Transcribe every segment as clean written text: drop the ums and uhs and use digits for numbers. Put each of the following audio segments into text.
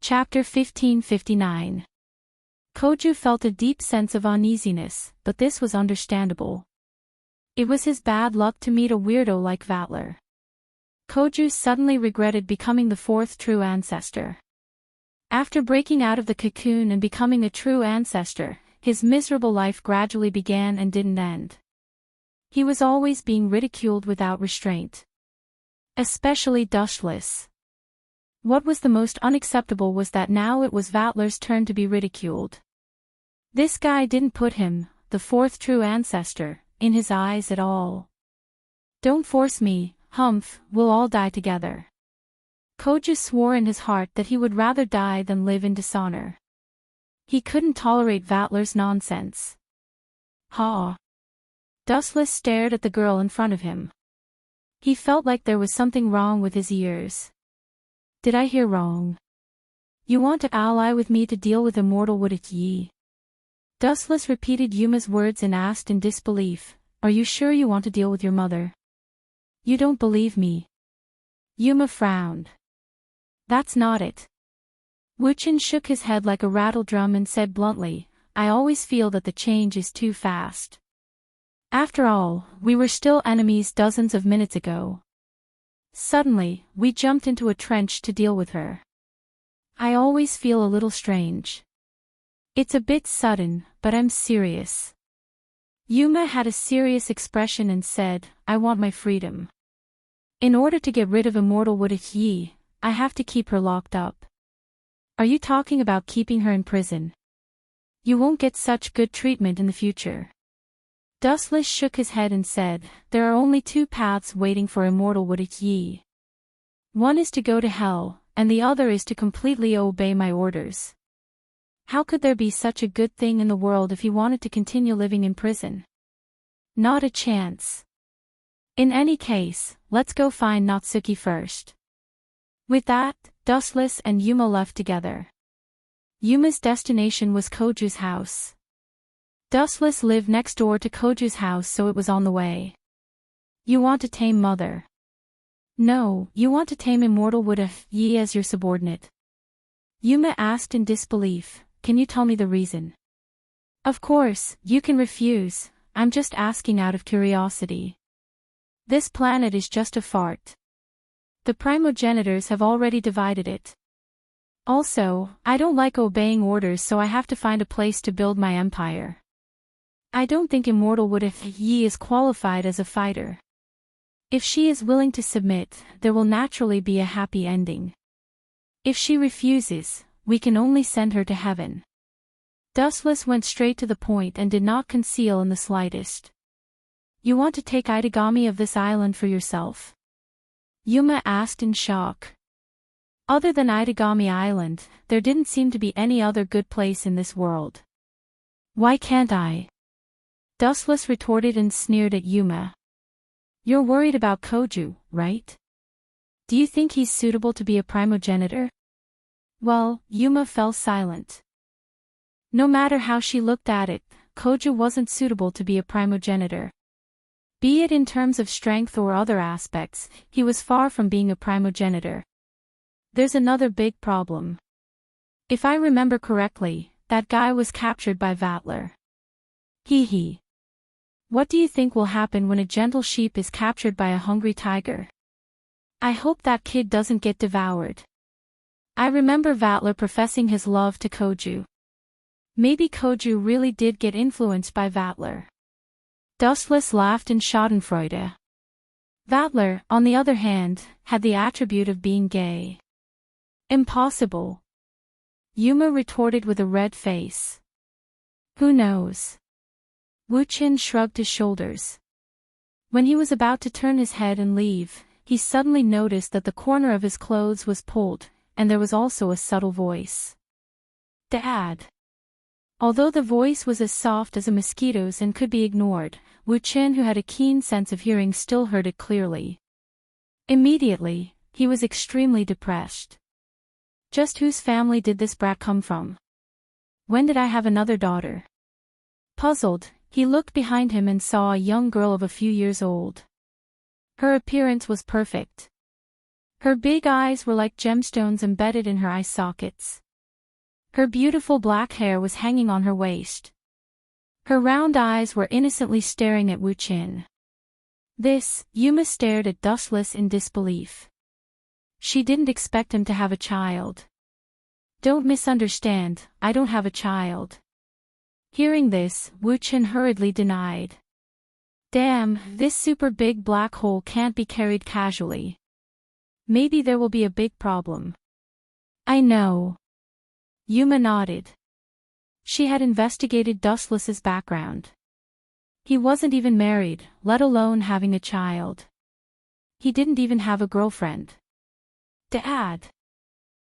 Chapter 1559. Koju felt a deep sense of uneasiness, but this was understandable. It was his bad luck to meet a weirdo like Vatler. Koju suddenly regretted becoming the fourth true ancestor. After breaking out of the cocoon and becoming a true ancestor, his miserable life gradually began and didn't end. He was always being ridiculed without restraint. Especially dustless. What was the most unacceptable was that now it was Vatler's turn to be ridiculed. This guy didn't put him, the fourth true ancestor, in his eyes at all. Don't force me, Humph, we'll all die together. Koju swore in his heart that he would rather die than live in dishonor. He couldn't tolerate Vatler's nonsense. Ha! Dustless stared at the girl in front of him. He felt like there was something wrong with his ears. Did I hear wrong? You want to ally with me to deal with immortal wouldn't ye? Dustless repeated Yuma's words and asked in disbelief, are you sure you want to deal with your mother? You don't believe me. Yuma frowned. That's not it. Wuchen shook his head like a rattledrum and said bluntly, I always feel that the change is too fast. After all, we were still enemies dozens of minutes ago. Suddenly, we jumped into a trench to deal with her. I always feel a little strange. It's a bit sudden, but I'm serious. Yuma had a serious expression and said, I want my freedom. In order to get rid of immortal wouldn't ye, I have to keep her locked up. Are you talking about keeping her in prison? You won't get such good treatment in the future. Dustless shook his head and said, there are only two paths waiting for immortal wouldn't ye. One is to go to hell, and the other is to completely obey my orders. How could there be such a good thing in the world if he wanted to continue living in prison? Not a chance. In any case, let's go find Natsuki first. With that, Dustless and Yuma left together. Yuma's destination was Koju's house. Dustless lived next door to Koju's house, so it was on the way. You want to tame Mother? No, you want to tame immortal wouldn't ye as your subordinate. Yuma asked in disbelief, can you tell me the reason? Of course, you can refuse, I'm just asking out of curiosity. This planet is just a fart. The primogenitors have already divided it. Also, I don't like obeying orders, so I have to find a place to build my empire. I don't think immortal wouldn't ye is qualified as a fighter. If she is willing to submit, there will naturally be a happy ending. If she refuses, we can only send her to heaven. Dustless went straight to the point and did not conceal in the slightest. You want to take Itagami of this island for yourself? Yuma asked in shock. Other than Itagami Island, there didn't seem to be any other good place in this world. Why can't I? Dustless retorted and sneered at Yuma. You're worried about Koju, right? Do you think he's suitable to be a primogenitor? Well, Yuma fell silent. No matter how she looked at it, Koju wasn't suitable to be a primogenitor. Be it in terms of strength or other aspects, he was far from being a primogenitor. There's another big problem. If I remember correctly, that guy was captured by Vatler. Hee hee. What do you think will happen when a gentle sheep is captured by a hungry tiger? I hope that kid doesn't get devoured. I remember Vatler professing his love to Koju. Maybe Koju really did get influenced by Vatler. Dustless laughed in schadenfreude. Vatler, on the other hand, had the attribute of being gay. Impossible. Yuma retorted with a red face. Who knows? Wuchen shrugged his shoulders. When he was about to turn his head and leave, he suddenly noticed that the corner of his clothes was pulled, and there was also a subtle voice. Dad. Although the voice was as soft as a mosquito's and could be ignored, Wuchen, who had a keen sense of hearing, still heard it clearly. Immediately, he was extremely depressed. Just whose family did this brat come from? When did I have another daughter? Puzzled, he looked behind him and saw a young girl of a few years old. Her appearance was perfect. Her big eyes were like gemstones embedded in her eye sockets. Her beautiful black hair was hanging on her waist. Her round eyes were innocently staring at Wu Qin. Yuma stared at Dustless in disbelief. She didn't expect him to have a child. Don't misunderstand, I don't have a child. Hearing this, Wu Qin hurriedly denied. Damn, this super big black hole can't be carried casually. Maybe there will be a big problem. I know. Yuma nodded. She had investigated Dustless's background. He wasn't even married, let alone having a child. He didn't even have a girlfriend. Dad.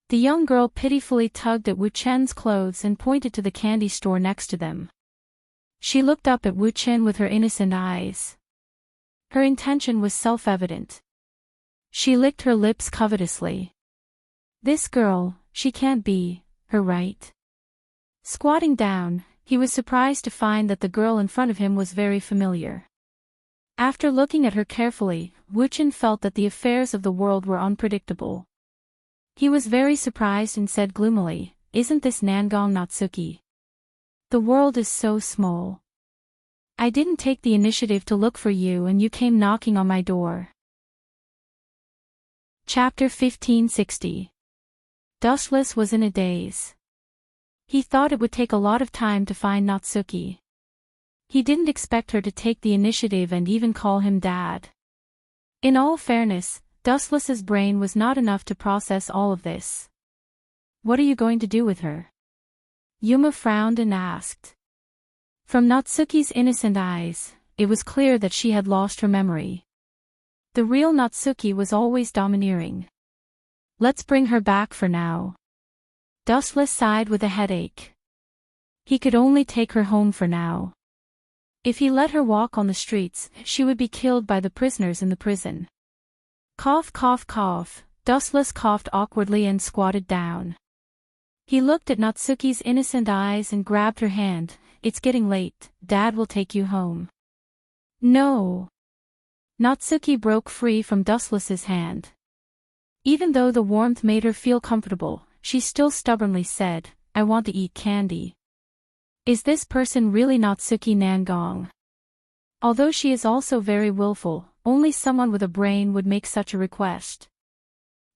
The young girl pitifully tugged at Wu Chen's clothes and pointed to the candy store next to them. She looked up at Wu Chen with her innocent eyes. Her intention was self-evident. She licked her lips covetously. This girl, she can't be her right. Squatting down, he was surprised to find that the girl in front of him was very familiar. After looking at her carefully, Wu Chen felt that the affairs of the world were unpredictable. He was very surprised and said gloomily, "Isn't this Nangong Natsuki? The world is so small. I didn't take the initiative to look for you and you came knocking on my door." Chapter 1560. Dustless was in a daze. He thought it would take a lot of time to find Natsuki. He didn't expect her to take the initiative and even call him Dad. In all fairness, Dustless's brain was not enough to process all of this. What are you going to do with her? Yuma frowned and asked. From Natsuki's innocent eyes, it was clear that she had lost her memory. The real Natsuki was always domineering. Let's bring her back for now. Dustless sighed with a headache. He could only take her home for now. If he let her walk on the streets, she would be killed by the prisoners in the prison. Cough, cough, cough. Dustless coughed awkwardly and squatted down. He looked at Natsuki's innocent eyes and grabbed her hand. It's getting late, Dad will take you home. No. Natsuki broke free from Dustless's hand. Even though the warmth made her feel comfortable, she still stubbornly said, I want to eat candy. Is this person really Natsuki Nangong? Although she is also very willful, only someone with a brain would make such a request.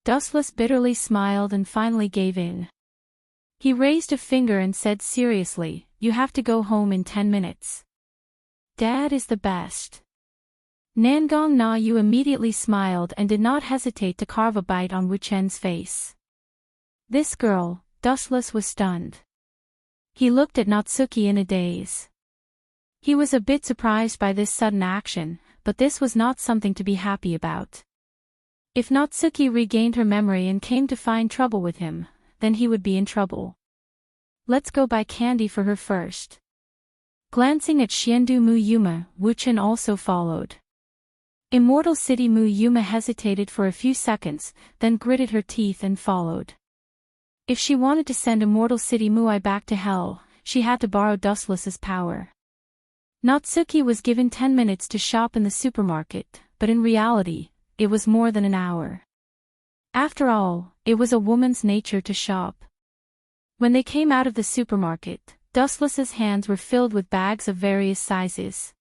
Dustless bitterly smiled and finally gave in. He raised a finger and said seriously, you have to go home in 10 minutes. Dad is the best. Nangong Na Yu immediately smiled and did not hesitate to carve a bite on Wu Chen's face. This girl, Dustless was stunned. He looked at Natsuki in a daze. He was a bit surprised by this sudden action, but this was not something to be happy about. If Natsuki regained her memory and came to find trouble with him, then he would be in trouble. Let's go buy candy for her first. Glancing at Xiandu Mu Yuma, Wu Chen also followed. Immortal City Mu Yuma hesitated for a few seconds, then gritted her teeth and followed. If she wanted to send Immortal City Muai back to hell, she had to borrow Dustless's power. Natsuki was given 10 minutes to shop in the supermarket, but in reality, it was more than an hour. After all, it was a woman's nature to shop. When they came out of the supermarket, Dustless's hands were filled with bags of various sizes.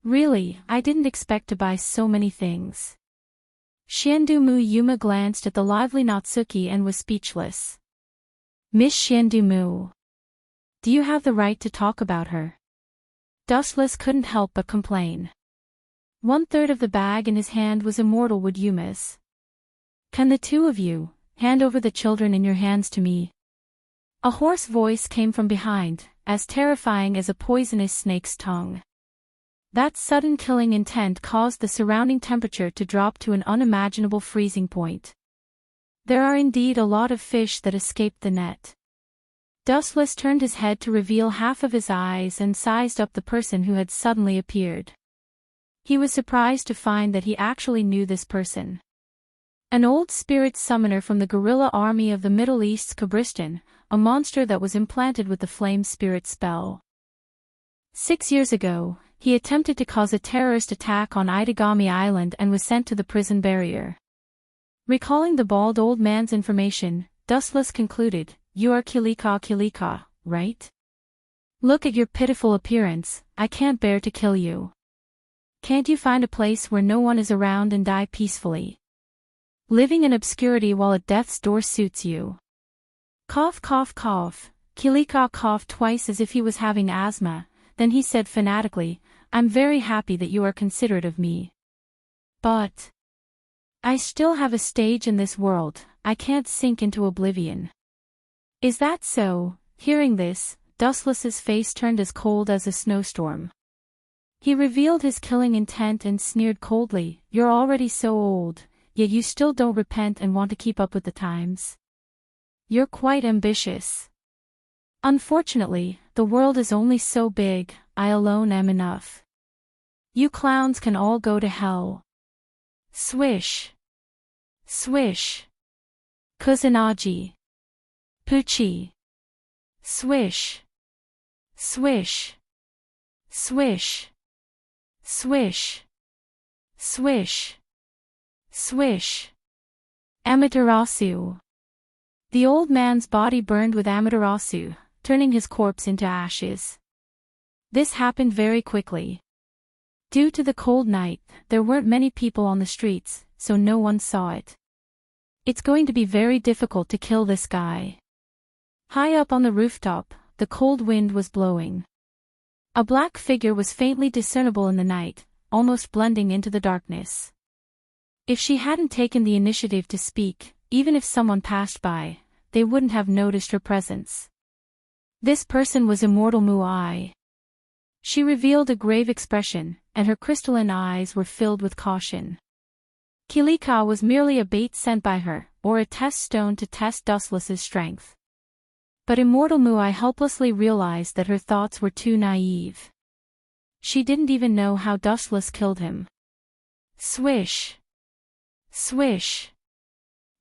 Really, I didn't expect to buy so many things. Xiandu Mu Yuma glanced at the lively Natsuki and was speechless. Miss Xiandu Mu. Do you have the right to talk about her? Dustless couldn't help but complain. 1/3 of the bag in his hand was Immortal Wood Yuma's. Can the two of you hand over the children in your hands to me? A hoarse voice came from behind, as terrifying as a poisonous snake's tongue. That sudden killing intent caused the surrounding temperature to drop to an unimaginable freezing point. There are indeed a lot of fish that escaped the net. Dustless turned his head to reveal half of his eyes and sized up the person who had suddenly appeared. He was surprised to find that he actually knew this person. An old spirit summoner from the guerrilla army of the Middle East's Kabristan, a monster that was implanted with the flame spirit spell. 6 years ago, he attempted to cause a terrorist attack on Itagami Island and was sent to the prison barrier. Recalling the bald old man's information, Dustless concluded, "You are Kilika, right? Look at your pitiful appearance, I can't bear to kill you. Can't you find a place where no one is around and die peacefully? Living in obscurity while at death's door suits you." Cough, cough, cough. Kilika coughed twice as if he was having asthma, then he said fanatically, "I'm very happy that you are considerate of me. But I still have a stage in this world, I can't sink into oblivion." "Is that so?" Hearing this, Dustless's face turned as cold as a snowstorm. He revealed his killing intent and sneered coldly, "You're already so old, yet you still don't repent and want to keep up with the times. You're quite ambitious. Unfortunately, the world is only so big, I alone am enough. You clowns can all go to hell." Swish. Swish. Kusanagi. Puchi. Swish. Swish. Swish. Swish. Swish. Swish. Amaterasu. The old man's body burned with Amaterasu, turning his corpse into ashes. This happened very quickly. Due to the cold night, there weren't many people on the streets, so no one saw it. It's going to be very difficult to kill this guy. High up on the rooftop, the cold wind was blowing. A black figure was faintly discernible in the night, almost blending into the darkness. If she hadn't taken the initiative to speak, even if someone passed by, they wouldn't have noticed her presence. This person was Immortal Muai. She revealed a grave expression, and her crystalline eyes were filled with caution. Kilika was merely a bait sent by her, or a test stone to test Dustless's strength. But Immortal Muai helplessly realized that her thoughts were too naive. She didn't even know how Dustless killed him. Swish. Swish.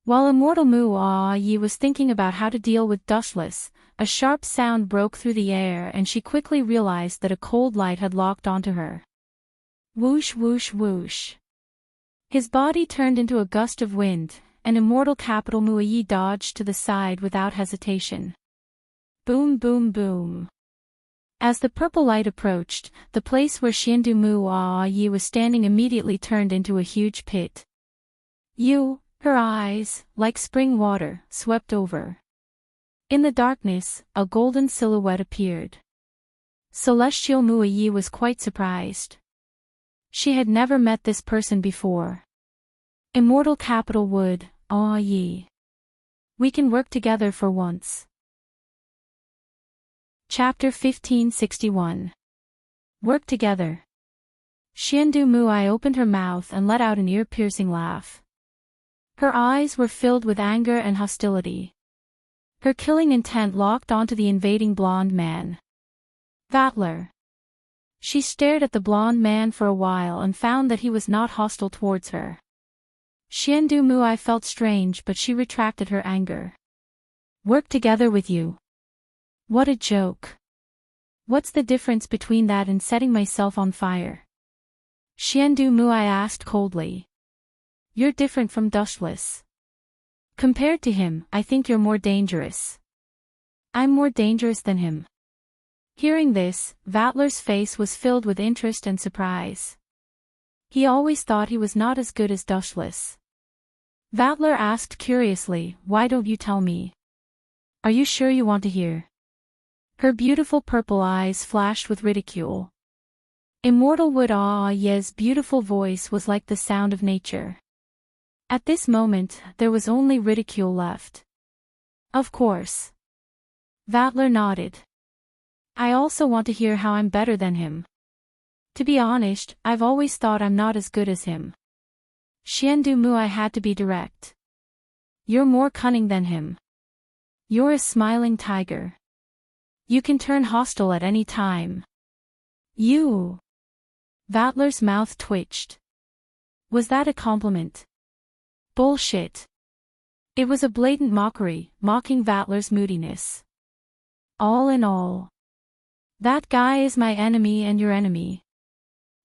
While Immortal Muai was thinking about how to deal with Dustless, a sharp sound broke through the air and she quickly realized that a cold light had locked onto her. Whoosh whoosh whoosh. His body turned into a gust of wind, and Immortal Capital Muai dodged to the side without hesitation. Boom boom boom. As the purple light approached, the place where Shindu Muai was standing immediately turned into a huge pit. Her eyes, like spring water, swept over. In the darkness, a golden silhouette appeared. Celestial Muai was quite surprised. She had never met this person before. Immortal Capital would, we can work together for once. Chapter 1561. Work together. Shindu Muai opened her mouth and let out an ear-piercing laugh. Her eyes were filled with anger and hostility. Her killing intent locked onto the invading blonde man. Vatler. She stared at the blonde man for a while and found that he was not hostile towards her. Shindu Muai felt strange, but she retracted her anger. Work together with you. What a joke. What's the difference between that and setting myself on fire? Shindu Muai asked coldly. You're different from Dustless. Compared to him, I think you're more dangerous. I'm more dangerous than him. Hearing this, Vatler's face was filled with interest and surprise. He always thought he was not as good as Dustless. Vatler asked curiously, why don't you tell me? Are you sure you want to hear? Her beautiful purple eyes flashed with ridicule. Immortal Wood-Ye's beautiful voice was like the sound of nature. At this moment, there was only ridicule left. Of course. Vatler nodded. I also want to hear how I'm better than him. To be honest, I've always thought I'm not as good as him. Shindu Muai had to be direct. You're more cunning than him. You're a smiling tiger. You can turn hostile at any time. You. Vatler's mouth twitched. Was that a compliment? Bullshit. It was a blatant mockery, mocking Vatler's moodiness. All in all, that guy is my enemy and your enemy.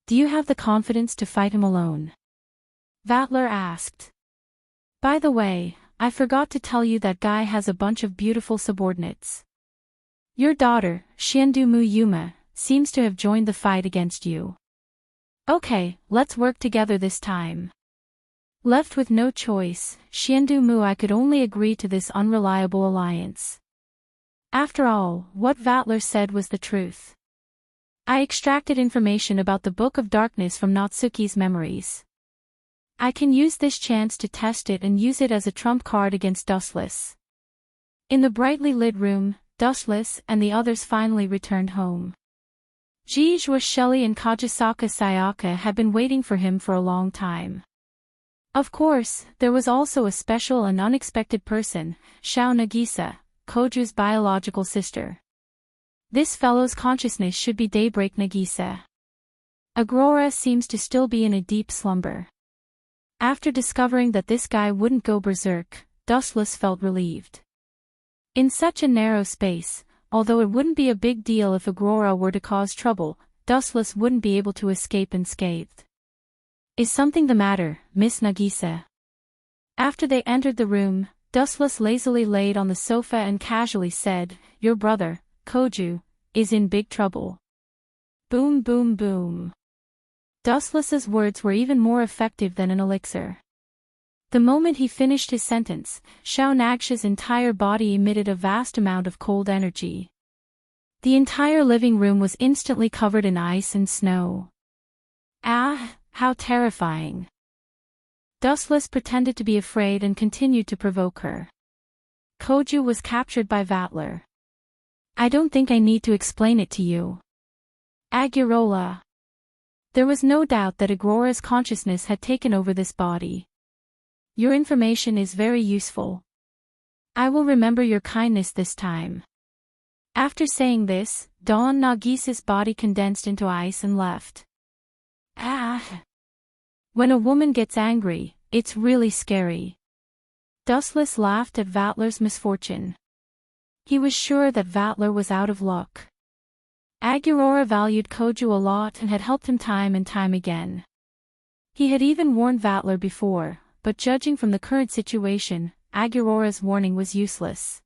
Do you have the confidence to fight him alone? Vatler asked. By the way, I forgot to tell you that guy has a bunch of beautiful subordinates. Your daughter, Shiendu-mu Yuma, seems to have joined the fight against you. Okay, let's work together this time. Left with no choice, Shiendu-mu I could only agree to this unreliable alliance. After all, what Vatler said was the truth. I extracted information about the Book of Darkness from Natsuki's memories. I can use this chance to test it and use it as a trump card against Dustless. In the brightly lit room, Dustless and the others finally returned home. Jijua Shelley and Kajisaka Sayaka had been waiting for him for a long time. Of course, there was also a special and unexpected person, Shao Nagisa, Koju's biological sister. This fellow's consciousness should be Daybreak Nagisa. Aurora seems to still be in a deep slumber. After discovering that this guy wouldn't go berserk, Dustless felt relieved. In such a narrow space, although it wouldn't be a big deal if Aurora were to cause trouble, Dustless wouldn't be able to escape unscathed. Is something the matter, Miss Nagisa? After they entered the room, Dustless lazily laid on the sofa and casually said, Your brother, Koju, is in big trouble. Boom boom boom. Dustless's words were even more effective than an elixir. The moment he finished his sentence, Shao Nagsha's entire body emitted a vast amount of cold energy. The entire living room was instantly covered in ice and snow. Ah, how terrifying. Dustless pretended to be afraid and continued to provoke her. Koju was captured by Vatler. I don't think I need to explain it to you. Agurola. There was no doubt that Aurora's consciousness had taken over this body. Your information is very useful. I will remember your kindness this time. After saying this, Dawn Nagisa's body condensed into ice and left. Ah! When a woman gets angry, it's really scary. Dustless laughed at Vatler's misfortune. He was sure that Vatler was out of luck. Agurora valued Koju a lot and had helped him time and time again. He had even warned Vatler before, but judging from the current situation, Agurora's warning was useless.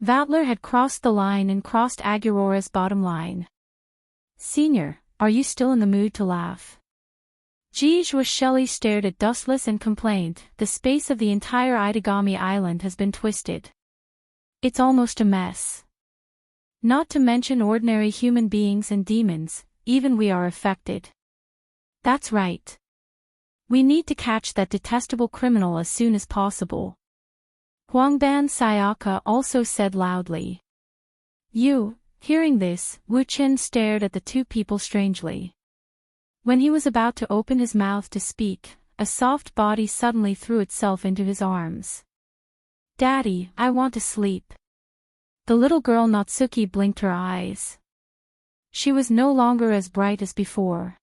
Vatler had crossed the line and crossed Agurora's bottom line. Senior, are you still in the mood to laugh? Jijua Shelley stared at Dustless and complained, the space of the entire Itagami Island has been twisted. It's almost a mess. Not to mention ordinary human beings and demons, even we are affected. That's right. We need to catch that detestable criminal as soon as possible. Huangban Sayaka also said loudly. Hearing this, Wu Qin stared at the two people strangely. When he was about to open his mouth to speak, a soft body suddenly threw itself into his arms. Daddy, I want to sleep. The little girl Natsuki blinked her eyes. She was no longer as bright as before.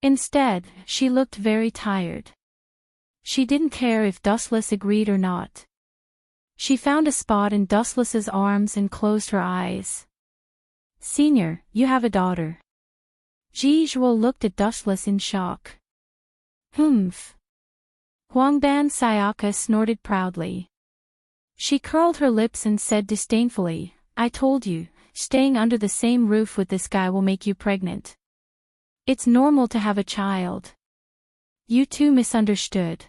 Instead, she looked very tired. She didn't care if Dustless agreed or not. She found a spot in Dustless's arms and closed her eyes. Senior, you have a daughter. Jijua looked at Dustless in shock. Humph. Huangban Sayaka snorted proudly. She curled her lips and said disdainfully, I told you, staying under the same roof with this guy will make you pregnant. It's normal to have a child. You two misunderstood.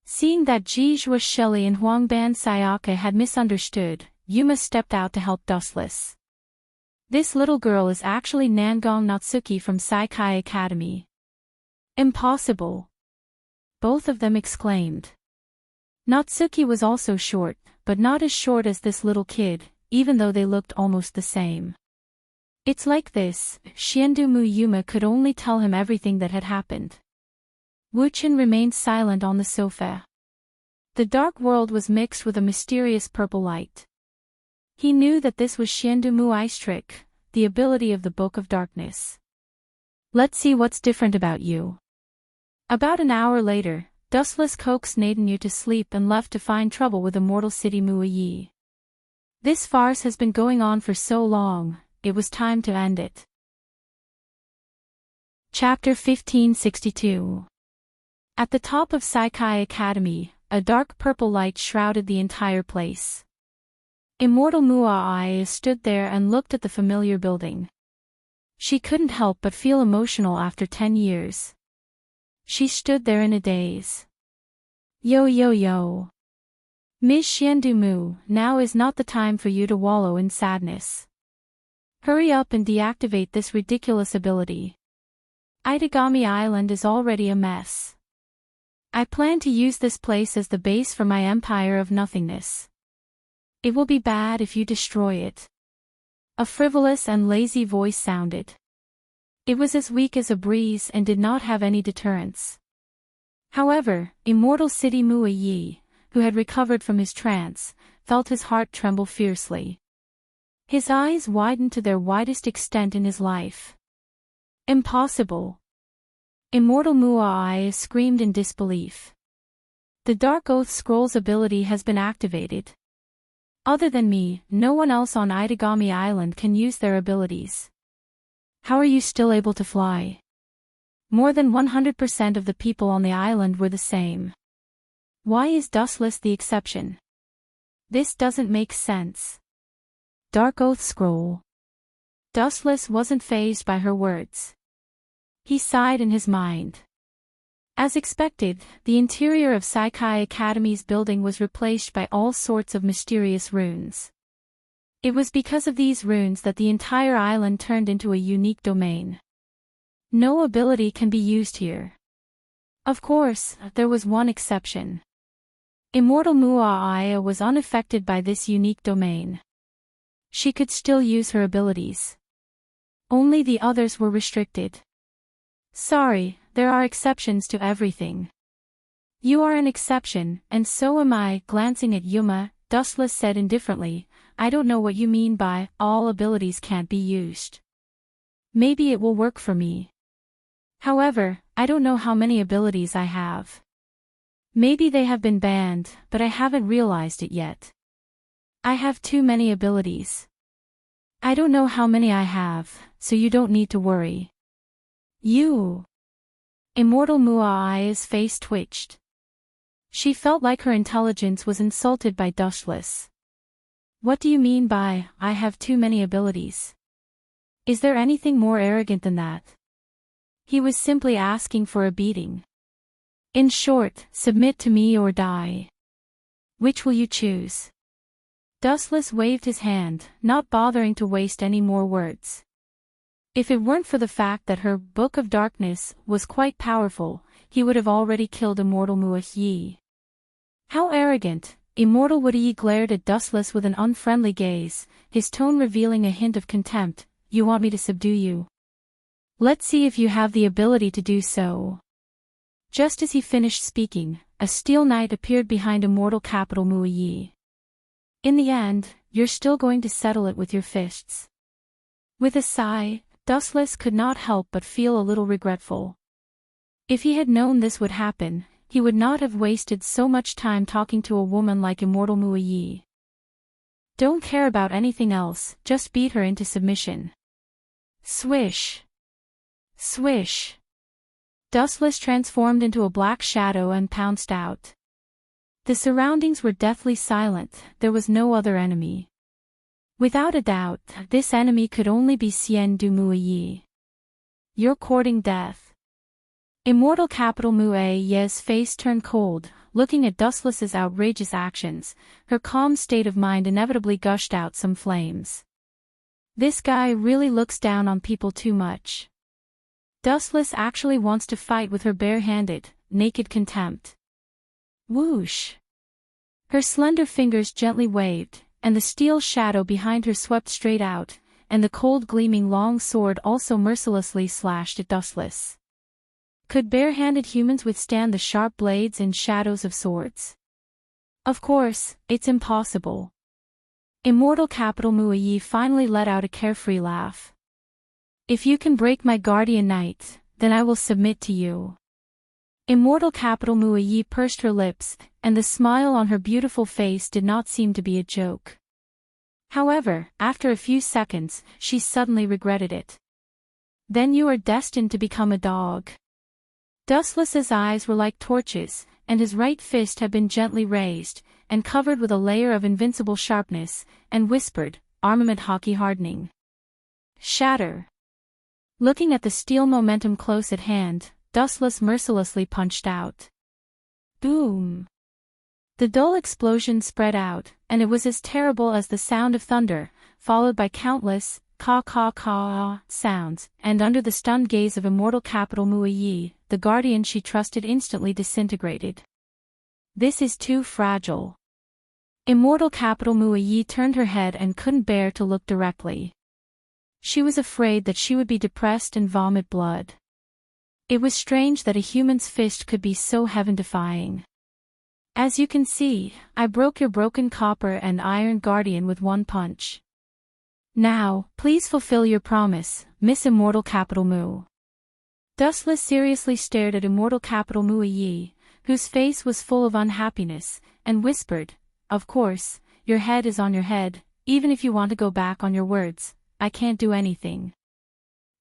Seeing that Jijua Shelley and Huangban Sayaka had misunderstood, Yuma stepped out to help Dustless. This little girl is actually Nangong Natsuki from Saikai Academy. Impossible. Both of them exclaimed. Natsuki was also short, but not as short as this little kid, even though they looked almost the same. It's like this, Shiendu-mu Yuma could only tell him everything that had happened. Wu-chin remained silent on the sofa. The dark world was mixed with a mysterious purple light. He knew that this was Shiendu-mu ice trick, the ability of the Book of Darkness. Let's see what's different about you. About an hour later, Dustless coaxed Nadenyu to sleep and left to find trouble with Immortal City Muayi. This farce has been going on for so long, it was time to end it. Chapter 1562. At the top of Saikai Academy, a dark purple light shrouded the entire place. Immortal Mu'ai stood there and looked at the familiar building. She couldn't help but feel emotional after 10 years. She stood there in a daze. Yo yo yo. Ms. Xiandu, now is not the time for you to wallow in sadness. Hurry up and deactivate this ridiculous ability. Itagami Island is already a mess. I plan to use this place as the base for my empire of nothingness. It will be bad if you destroy it. A frivolous and lazy voice sounded. It was as weak as a breeze and did not have any deterrence. However, Immortal City Mu'ai, who had recovered from his trance, felt his heart tremble fiercely. His eyes widened to their widest extent in his life. Impossible! Immortal Mu'ai screamed in disbelief. The Dark Oath Scroll's ability has been activated. Other than me, no one else on Itagami Island can use their abilities. How are you still able to fly? More than 100% of the people on the island were the same. Why is Dustless the exception? This doesn't make sense. Dark Oath Scroll. Dustless wasn't fazed by her words. He sighed in his mind. As expected, the interior of Saikai Academy's building was replaced by all sorts of mysterious runes. It was because of these runes that the entire island turned into a unique domain. No ability can be used here. Of course, there was one exception. Immortal Mu'ai was unaffected by this unique domain. She could still use her abilities. Only the others were restricted. Sorry, there are exceptions to everything. You are an exception, and so am I. Glancing at Yuma, Dustless said indifferently, I don't know what you mean by, all abilities can't be used. Maybe it will work for me. However, I don't know how many abilities I have. Maybe they have been banned, but I haven't realized it yet. I have too many abilities. I don't know how many I have, so you don't need to worry. You. Immortal Mu'ai's face twitched. She felt like her intelligence was insulted by Dustless. What do you mean by, I have too many abilities? Is there anything more arrogant than that? He was simply asking for a beating. In short, submit to me or die. Which will you choose? Dustless waved his hand, not bothering to waste any more words. If it weren't for the fact that her Book of Darkness was quite powerful, he would have already killed Immortal Mu'ai. How arrogant! Immortal Mu'ai glared at Dustless with an unfriendly gaze, his tone revealing a hint of contempt. You want me to subdue you? Let's see if you have the ability to do so. Just as he finished speaking, a steel knight appeared behind Immortal Capital Mu'ai. In the end, you're still going to settle it with your fists. With a sigh, Dustless could not help but feel a little regretful. If he had known this would happen, he would not have wasted so much time talking to a woman like Immortal Mu'ai. Don't care about anything else, just beat her into submission. Swish. Swish. Dustless transformed into a black shadow and pounced out. The surroundings were deathly silent, there was no other enemy. Without a doubt, this enemy could only be Xiandu Mu'ai. You're courting death. Immortal Capital Mu'ai's face turned cold, looking at Dustless's outrageous actions. Her calm state of mind inevitably gushed out some flames. This guy really looks down on people too much. Dustless actually wants to fight with her bare-handed, naked contempt. Whoosh! Her slender fingers gently waved, and the steel shadow behind her swept straight out, and the cold gleaming long sword also mercilessly slashed at Dustless. Could bare-handed humans withstand the sharp blades and shadows of swords? Of course, it's impossible. Immortal Capital Mu'ai finally let out a carefree laugh. If you can break my guardian knight, then I will submit to you. Immortal Capital Mu'ai pursed her lips, and the smile on her beautiful face did not seem to be a joke. However, after a few seconds, she suddenly regretted it. Then you are destined to become a dog. Dustless's eyes were like torches, and his right fist had been gently raised, and covered with a layer of invincible sharpness, and whispered, "Armament hockey hardening. Shatter." Looking at the steel momentum close at hand, Dustless mercilessly punched out. Boom! The dull explosion spread out, and it was as terrible as the sound of thunder, followed by countless caw-caw-caw sounds, and under the stunned gaze of immortal Capital Muayi, the guardian she trusted instantly disintegrated. "This is too fragile." Immortal Capital Muayi turned her head and couldn't bear to look directly. She was afraid that she would be depressed and vomit blood. It was strange that a human's fist could be so heaven-defying. "As you can see, I broke your broken copper and iron guardian with one punch. Now, please fulfill your promise, Miss Immortal Capital Mu." Dustless seriously stared at Immortal Capital Muayi, whose face was full of unhappiness, and whispered, "Of course, your head is on your head, even if you want to go back on your words, I can't do anything."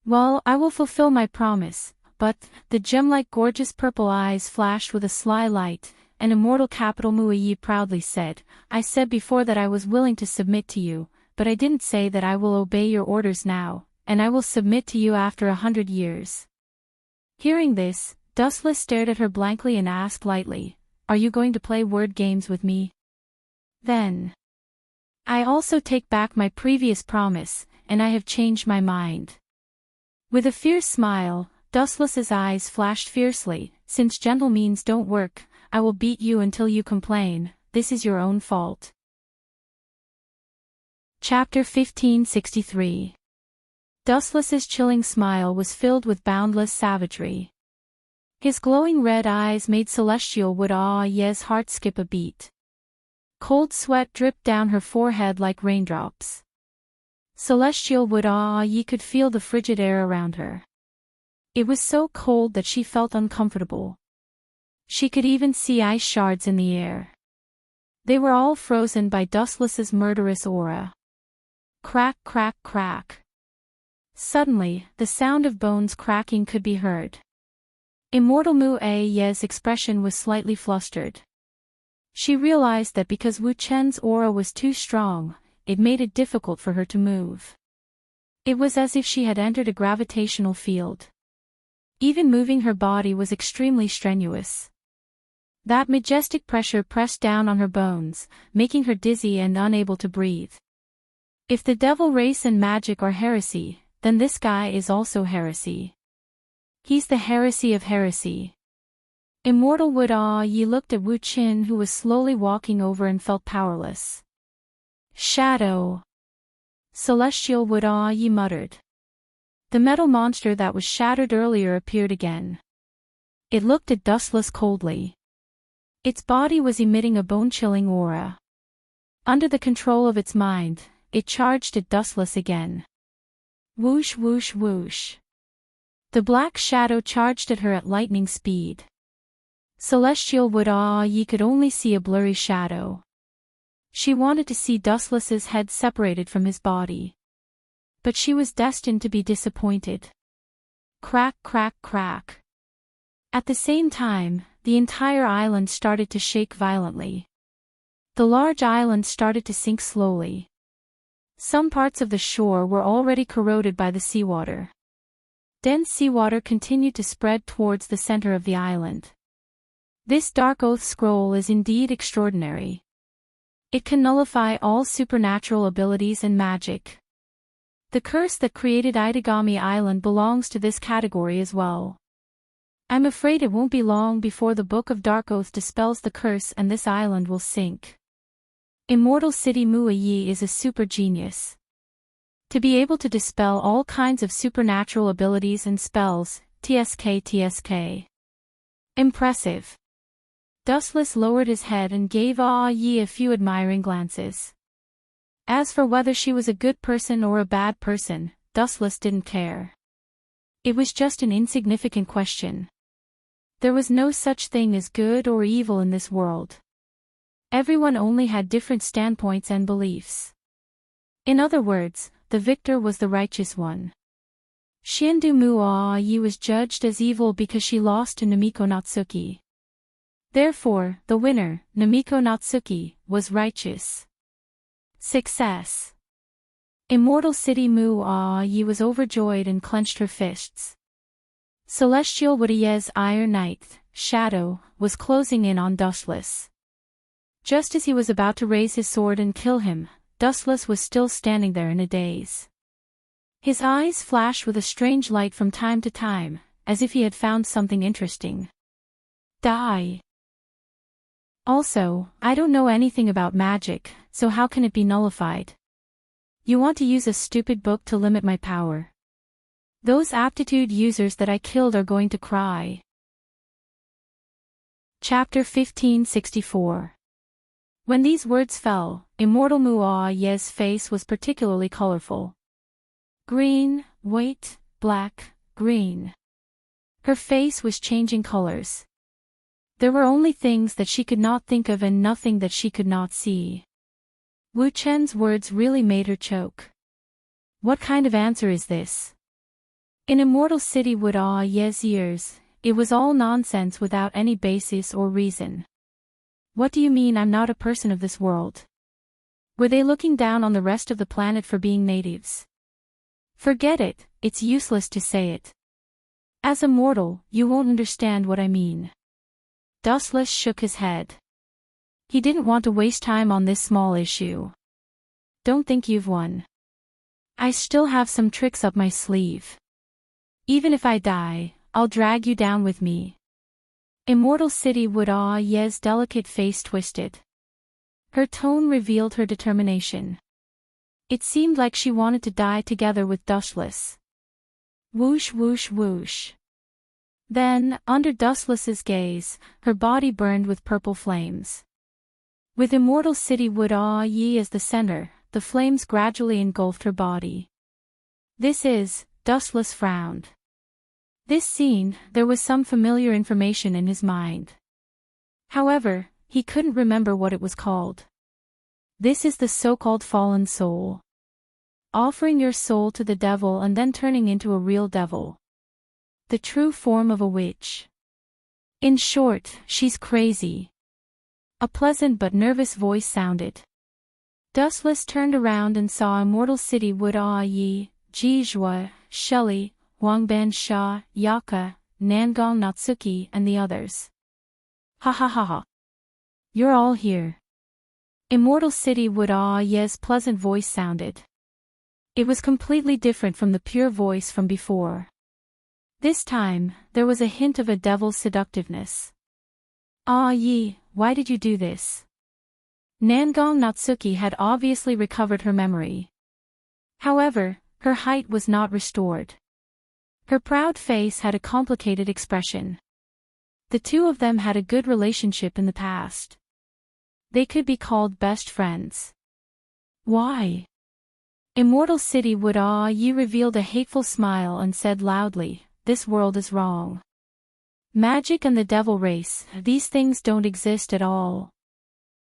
"Well, I will fulfill my promise, but," the gem-like gorgeous purple eyes flashed with a sly light, and Immortal Capital Muayi proudly said, "I said before that I was willing to submit to you, but I didn't say that I will obey your orders now, and I will submit to you after 100 years. Hearing this, Dustless stared at her blankly and asked lightly, "Are you going to play word games with me? Then I also take back my previous promise, and I have changed my mind." With a fierce smile, Dustless's eyes flashed fiercely, "Since gentle means don't work, I will beat you until you complain. This is your own fault." Chapter 1563. Dustless's chilling smile was filled with boundless savagery. His glowing red eyes made Celestial Wood-Ah-Ye's heart skip a beat. Cold sweat dripped down her forehead like raindrops. Celestial Wood-Ah-Ye could feel the frigid air around her. It was so cold that she felt uncomfortable. She could even see ice shards in the air. They were all frozen by Dustless's murderous aura. Crack, crack, crack. Suddenly, the sound of bones cracking could be heard. Immortal Mu-Ye's expression was slightly flustered. She realized that because Wu Chen's aura was too strong, it made it difficult for her to move. It was as if she had entered a gravitational field. Even moving her body was extremely strenuous. That majestic pressure pressed down on her bones, making her dizzy and unable to breathe. If the devil race and magic are heresy, then this guy is also heresy. He's the heresy of heresy. Immortal Wood-Ah-Ye looked at Wu Qin, who was slowly walking over, and felt powerless. "Shadow." Celestial Wood-Ah-Ye muttered. The metal monster that was shattered earlier appeared again. It looked at Dustless coldly. Its body was emitting a bone-chilling aura. Under the control of its mind, it charged at Dustless again. Whoosh, whoosh, whoosh. The black shadow charged at her at lightning speed. Celestial Wood-Ah-Ye could only see a blurry shadow. She wanted to see Dustless's head separated from his body. But she was destined to be disappointed. Crack, crack, crack. At the same time, the entire island started to shake violently. The large island started to sink slowly. Some parts of the shore were already corroded by the seawater. Dense seawater continued to spread towards the center of the island. This Dark Oath scroll is indeed extraordinary. It can nullify all supernatural abilities and magic. The curse that created Itagami Island belongs to this category as well. I'm afraid it won't be long before the Book of Dark Oath dispels the curse and this island will sink. Immortal City Muayi is a super genius. To be able to dispel all kinds of supernatural abilities and spells, TSK. Impressive. Dustless lowered his head and gave Ah-Yi a few admiring glances. As for whether she was a good person or a bad person, Dustless didn't care. It was just an insignificant question. There was no such thing as good or evil in this world. Everyone only had different standpoints and beliefs. In other words, the victor was the righteous one. Shiendu Mu-Ah-Yi was judged as evil because she lost to Namiko Natsuki. Therefore, the winner, Namiko Natsuki, was righteous. Success. Immortal City Mu-a-yi was overjoyed and clenched her fists. Celestial Wadiye's Iron Knight, Shadow, was closing in on Dustless. Just as he was about to raise his sword and kill him, Dustless was still standing there in a daze. His eyes flashed with a strange light from time to time, as if he had found something interesting. Die. Also, I don't know anything about magic, so how can it be nullified? You want to use a stupid book to limit my power. Those aptitude users that I killed are going to cry. Chapter 1564. When these words fell, Immortal Mu-a-ye's face was particularly colorful. Green, white, black, green. Her face was changing colors. There were only things that she could not think of and nothing that she could not see. Wu Chen's words really made her choke. What kind of answer is this? In Immortal City Wu-a-ye's ears, it was all nonsense without any basis or reason. What do you mean I'm not a person of this world? Were they looking down on the rest of the planet for being natives? Forget it, it's useless to say it. As a mortal, you won't understand what I mean. Dustless shook his head. He didn't want to waste time on this small issue. Don't think you've won. I still have some tricks up my sleeve. Even if I die, I'll drag you down with me. Immortal City Wu-a-ye's delicate face twisted. Her tone revealed her determination. It seemed like she wanted to die together with Dustless. Whoosh whoosh whoosh. Then, under Dustless's gaze, her body burned with purple flames. With Immortal City Wu-a-ye as the center, the flames gradually engulfed her body. Dustless frowned. This scene, there was some familiar information in his mind. However, he couldn't remember what it was called. This is the so-called fallen soul. Offering your soul to the devil and then turning into a real devil. The true form of a witch. In short, she's crazy. A pleasant but nervous voice sounded. Dustless turned around and saw Immortal City Wu-a-ye, Jizhua, Shelley, Wangban Sha, Yaka, Nangong Natsuki and the others. Ha ha ha ha. You're all here. Immortal City Wu-a-ye's pleasant voice sounded. It was completely different from the pure voice from before. This time, there was a hint of a devil's seductiveness. Ah-ye, why did you do this? Nangong Natsuki had obviously recovered her memory. However, her height was not restored. Her proud face had a complicated expression. The two of them had a good relationship in the past. They could be called best friends. Why? Immortal City Wu-a-ye revealed a hateful smile and said loudly, "This world is wrong. Magic and the devil race, these things don't exist at all.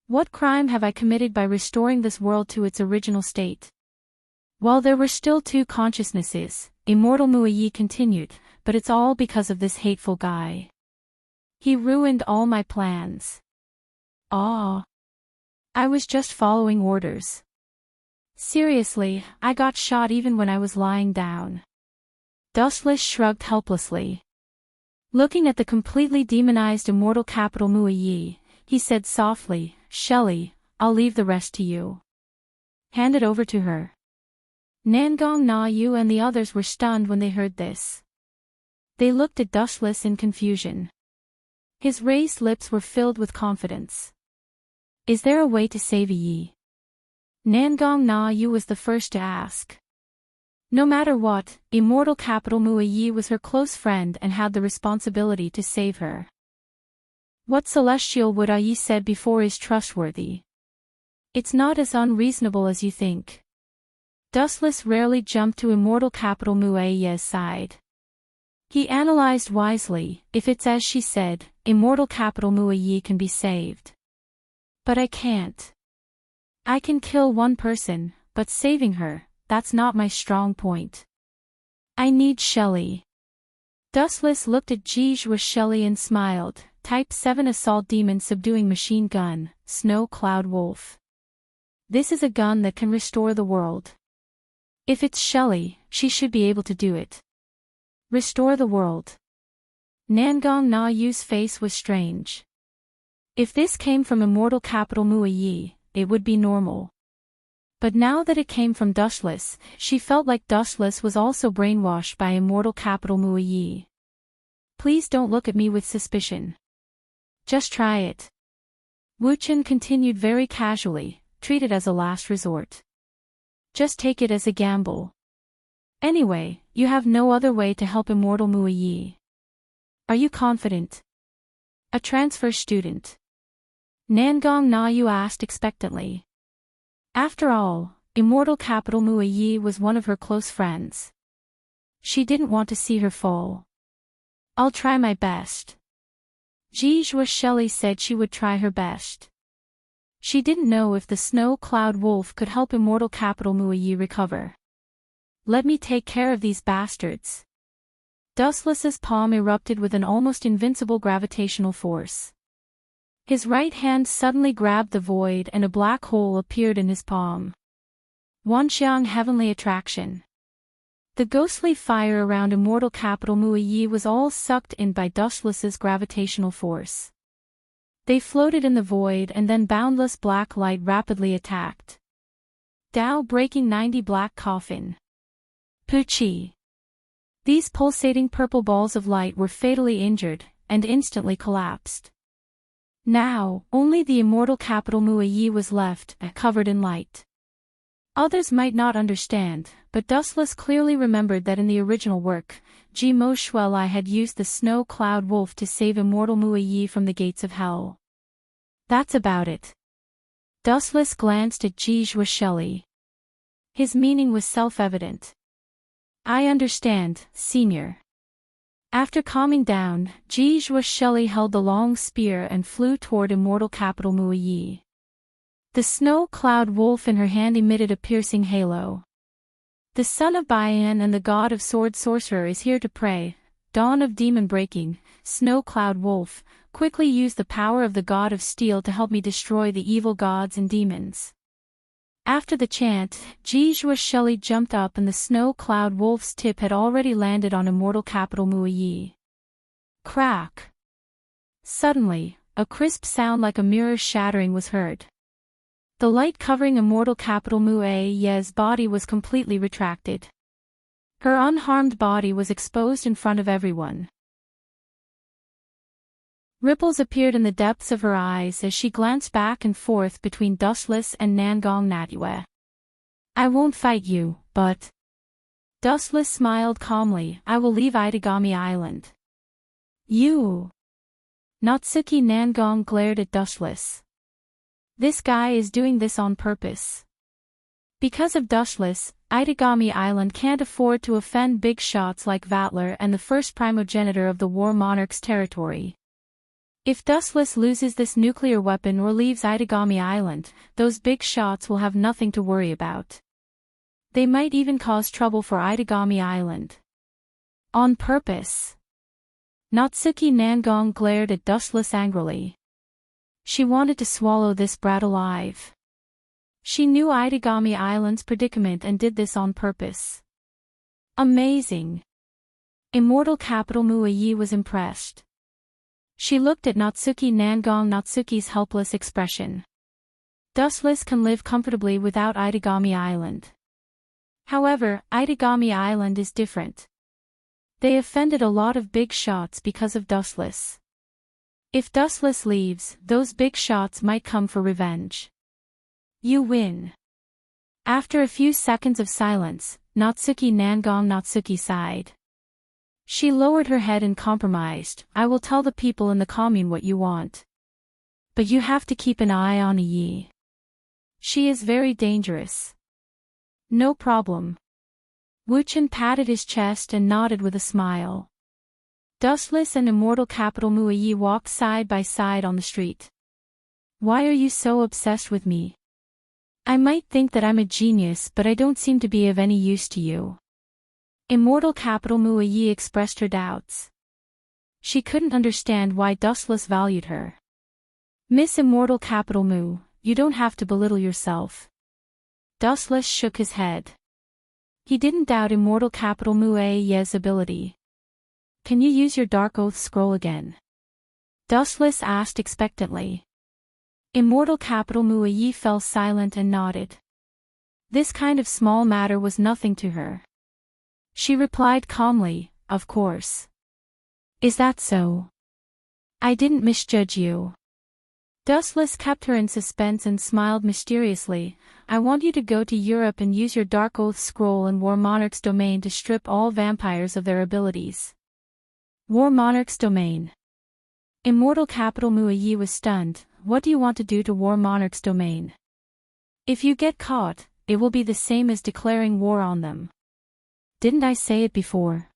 What crime have I committed by restoring this world to its original state?" While there were still two consciousnesses, Immortal Mu-a-ye continued, "But it's all because of this hateful guy. He ruined all my plans. Ah. I was just following orders. Seriously, I got shot even when I was lying down." Dustless shrugged helplessly. Looking at the completely demonized immortal capital Mu-a-ye, he said softly, "Shelley, I'll leave the rest to you. Hand it over to her." Nangong Na-yu and the others were stunned when they heard this. They looked at Dustless in confusion. His raised lips were filled with confidence. "Is there a way to save Yi?" Nangong Na-yu was the first to ask. No matter what, immortal capital Mu-a-ye was her close friend and had the responsibility to save her. What Celestial Wu-a-ye said before is trustworthy. It's not as unreasonable as you think. Dustless rarely jumped to immortal capital Mu-a-ye's side. He analyzed wisely, if it's as she said, immortal capital Mu-a-ye can be saved. But I can't. I can kill one person, but saving her, that's not my strong point. I need Shelley. Dustless looked at Jizhua Shelley and smiled, Type 7 Assault Demon Subduing Machine Gun, Snow Cloud Wolf. This is a gun that can restore the world. If it's Shelley, she should be able to do it. Restore the world. Nangong Na Yu's face was strange. If this came from immortal capital Mua Yi, it would be normal. But now that it came from Dushless, she felt like Dushless was also brainwashed by immortal capital Mua Yi. Please don't look at me with suspicion. Just try it. Wu Chen continued very casually, treat it as a last resort. Just take it as a gamble. Anyway, you have no other way to help immortal Mua Yi. Are you confident? A transfer student. Nangong Na Yu asked expectantly. After all, immortal capital Mua Yi was one of her close friends. She didn't want to see her fall. I'll try my best. Ji Zhua Shelley said she would try her best. She didn't know if the snow cloud wolf could help immortal capital Mua Yi recover. Let me take care of these bastards. Dustless's palm erupted with an almost invincible gravitational force. His right hand suddenly grabbed the void and a black hole appeared in his palm. Wanxiang Heavenly Attraction. The ghostly fire around immortal capital Mua Yi was all sucked in by Dustless's gravitational force. They floated in the void and then boundless black light rapidly attacked. Dao breaking 90 black coffin. Puchi. These pulsating purple balls of light were fatally injured, and instantly collapsed. Now, only the immortal capital Mua Yi was left, covered in light. Others might not understand, but Dustless clearly remembered that in the original work, Ji Mo Shuelai had used the snow cloud wolf to save immortal Mua Yi from the gates of hell. That's about it. Dustless glanced at Ji Zhua Shelley. His meaning was self-evident. I understand, senior. After calming down, Ji Zhua Shelley held the long spear and flew toward immortal capital Mua Yi. The snow cloud wolf in her hand emitted a piercing halo. The son of Baian and the god of sword sorcerer is here to pray. Dawn of demon breaking, snow cloud wolf, quickly use the power of the god of steel to help me destroy the evil gods and demons. After the chant, Ji Zhua Shelley jumped up and the snow cloud wolf's tip had already landed on immortal capital Mua Yi. Crack! Suddenly, a crisp sound like a mirror shattering was heard. The light covering immortal capital Mua Yi's body was completely retracted. Her unharmed body was exposed in front of everyone. Ripples appeared in the depths of her eyes as she glanced back and forth between Dustless and Nangong Natyue. I won't fight you, but... Dustless smiled calmly, I will leave Itagami Island. You... Natsuki Nangong glared at Dustless. This guy is doing this on purpose. Because of Dustless, Itagami Island can't afford to offend big shots like Vatler and the first primogenitor of the War Monarch's territory. If Dustless loses this nuclear weapon or leaves Itagami Island, those big shots will have nothing to worry about. They might even cause trouble for Itagami Island. On purpose. Natsuki Nangong glared at Dustless angrily. She wanted to swallow this brat alive. She knew Itagami Island's predicament and did this on purpose. Amazing. Immortal capital Mua Yi was impressed. She looked at Natsuki Nangong. Natsuki's helpless expression. Dustless can live comfortably without Itagami Island. However, Itagami Island is different. They offended a lot of big shots because of Dustless. If Dustless leaves, those big shots might come for revenge. You win. After a few seconds of silence, Natsuki Nangong Natsuki sighed. She lowered her head and compromised, I will tell the people in the commune what you want. But you have to keep an eye on Yi. She is very dangerous. No problem. Wu Chen patted his chest and nodded with a smile. Dustless and immortal capital Mua Yi walked side by side on the street. Why are you so obsessed with me? I might think that I'm a genius, but I don't seem to be of any use to you. Immortal capital Mua Yi expressed her doubts. She couldn't understand why Dustless valued her. Miss Immortal Capital Mu, you don't have to belittle yourself. Dustless shook his head. He didn't doubt Immortal Capital Mu's ability. Can you use your Dark Oath scroll again? Dustless asked expectantly. Immortal Capital Mu fell silent and nodded. This kind of small matter was nothing to her. She replied calmly, of course. Is that so? I didn't misjudge you. Dustless kept her in suspense and smiled mysteriously. I want you to go to Europe and use your Dark Oath scroll and War Monarch's domain to strip all vampires of their abilities. War Monarch's domain. Immortal Capital Mu was stunned. What do you want to do to War Monarch's domain? If you get caught, it will be the same as declaring war on them. Didn't I say it before?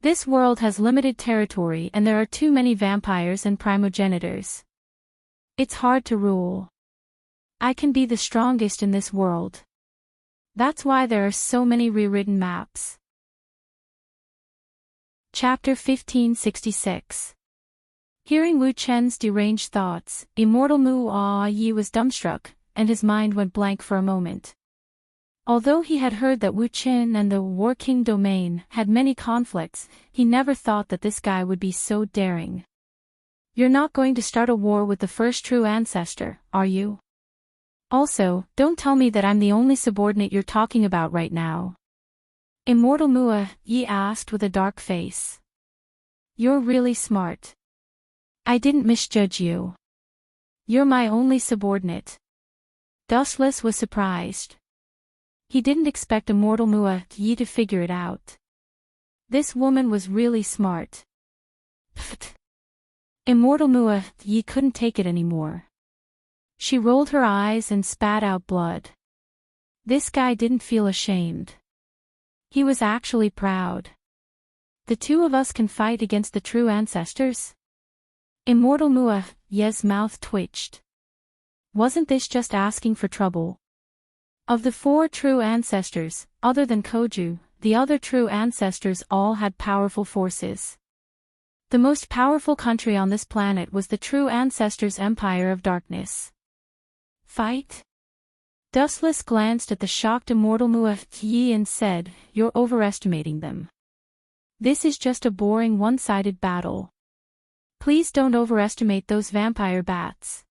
This world has limited territory and there are too many vampires and primogenitors. It's hard to rule. I can be the strongest in this world. That's why there are so many rewritten maps. Chapter 1566. Hearing Wu Chen's deranged thoughts, Immortal Mu Yi was dumbstruck, and his mind went blank for a moment. Although he had heard that Wu Chen and the War King domain had many conflicts, he never thought that this guy would be so daring. You're not going to start a war with the first true ancestor, are you? Also, don't tell me that I'm the only subordinate you're talking about right now. Immortal Mu Yi asked with a dark face. You're really smart. I didn't misjudge you. You're my only subordinate. Dustless was surprised. He didn't expect Immortal Mu Yi to figure it out. This woman was really smart. Pfft. Immortal Mu Yi couldn't take it anymore. She rolled her eyes and spat out blood. This guy didn't feel ashamed. He was actually proud. The two of us can fight against the true ancestors? Immortal Mu Yi's mouth twitched. Wasn't this just asking for trouble? Of the four true ancestors, other than Koju, the other true ancestors all had powerful forces. The most powerful country on this planet was the true ancestors' Empire of Darkness. Fight? Dustless glanced at the shocked Immortal Mu Yi and said, You're overestimating them. This is just a boring one-sided battle. Please don't overestimate those vampire bats.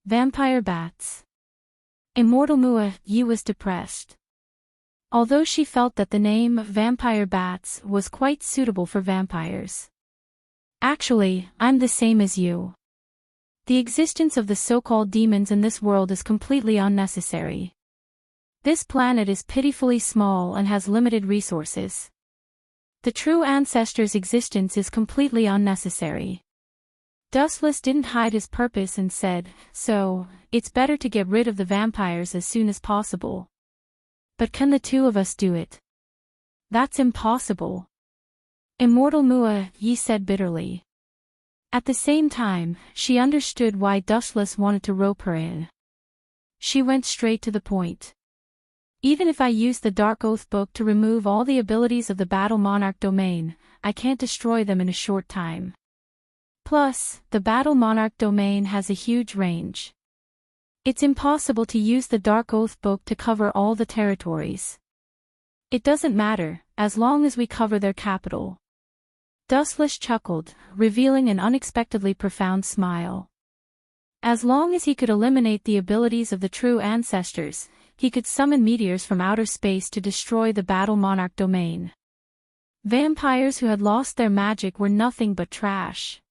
Vampire bats. Immortal Mu Yi was depressed. Although she felt that the name vampire bats was quite suitable for vampires. Actually, I'm the same as you. The existence of the so-called demons in this world is completely unnecessary. This planet is pitifully small and has limited resources. The true ancestor's existence is completely unnecessary. Dustless didn't hide his purpose and said, So, it's better to get rid of the vampires as soon as possible. But can the two of us do it? That's impossible. Immortal Mu Yi said bitterly. At the same time, she understood why Dustless wanted to rope her in. She went straight to the point. Even if I use the Dark Oath book to remove all the abilities of the Battle Monarch domain, I can't destroy them in a short time. Plus, the Battle Monarch domain has a huge range. It's impossible to use the Dark Oath book to cover all the territories. It doesn't matter, as long as we cover their capital. Dustless chuckled, revealing an unexpectedly profound smile. As long as he could eliminate the abilities of the true ancestors, he could summon meteors from outer space to destroy the Battle Monarch domain. Vampires who had lost their magic were nothing but trash.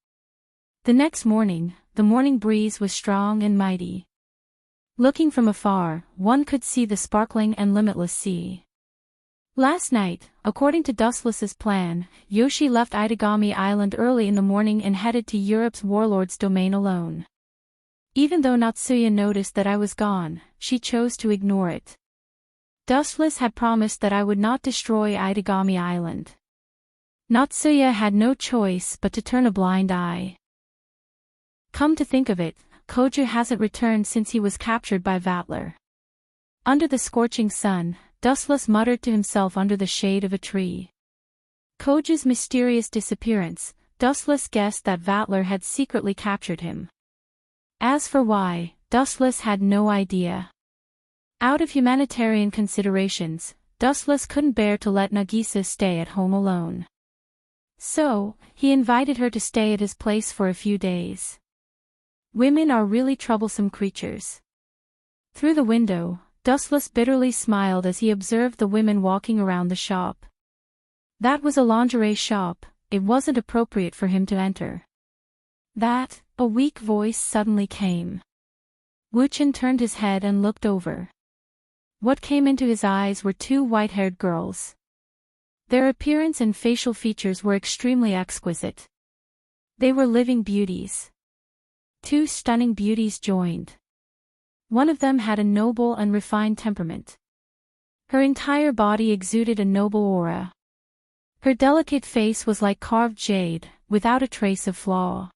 The next morning, the morning breeze was strong and mighty. Looking from afar, one could see the sparkling and limitless sea. Last night, according to Dustless's plan, Yoshi left Itagami Island early in the morning and headed to Europe's warlord's domain alone. Even though Natsuya noticed that I was gone, she chose to ignore it. Dustless had promised that I would not destroy Itagami Island. Natsuya had no choice but to turn a blind eye. Come to think of it, Koju hasn't returned since he was captured by Vatler. Under the scorching sun, Dustless muttered to himself under the shade of a tree. Koju's mysterious disappearance, Dustless guessed that Vattler had secretly captured him. As for why, Dustless had no idea. Out of humanitarian considerations, Dustless couldn't bear to let Nagisa stay at home alone. So, he invited her to stay at his place for a few days. Women are really troublesome creatures. Through the window, Dustless bitterly smiled as he observed the women walking around the shop. That was a lingerie shop, it wasn't appropriate for him to enter. A weak voice suddenly came. Wuchen turned his head and looked over. What came into his eyes were two white-haired girls. Their appearance and facial features were extremely exquisite. They were living beauties. Two stunning beauties joined. One of them had a noble and refined temperament. Her entire body exuded a noble aura. Her delicate face was like carved jade, without a trace of flaw.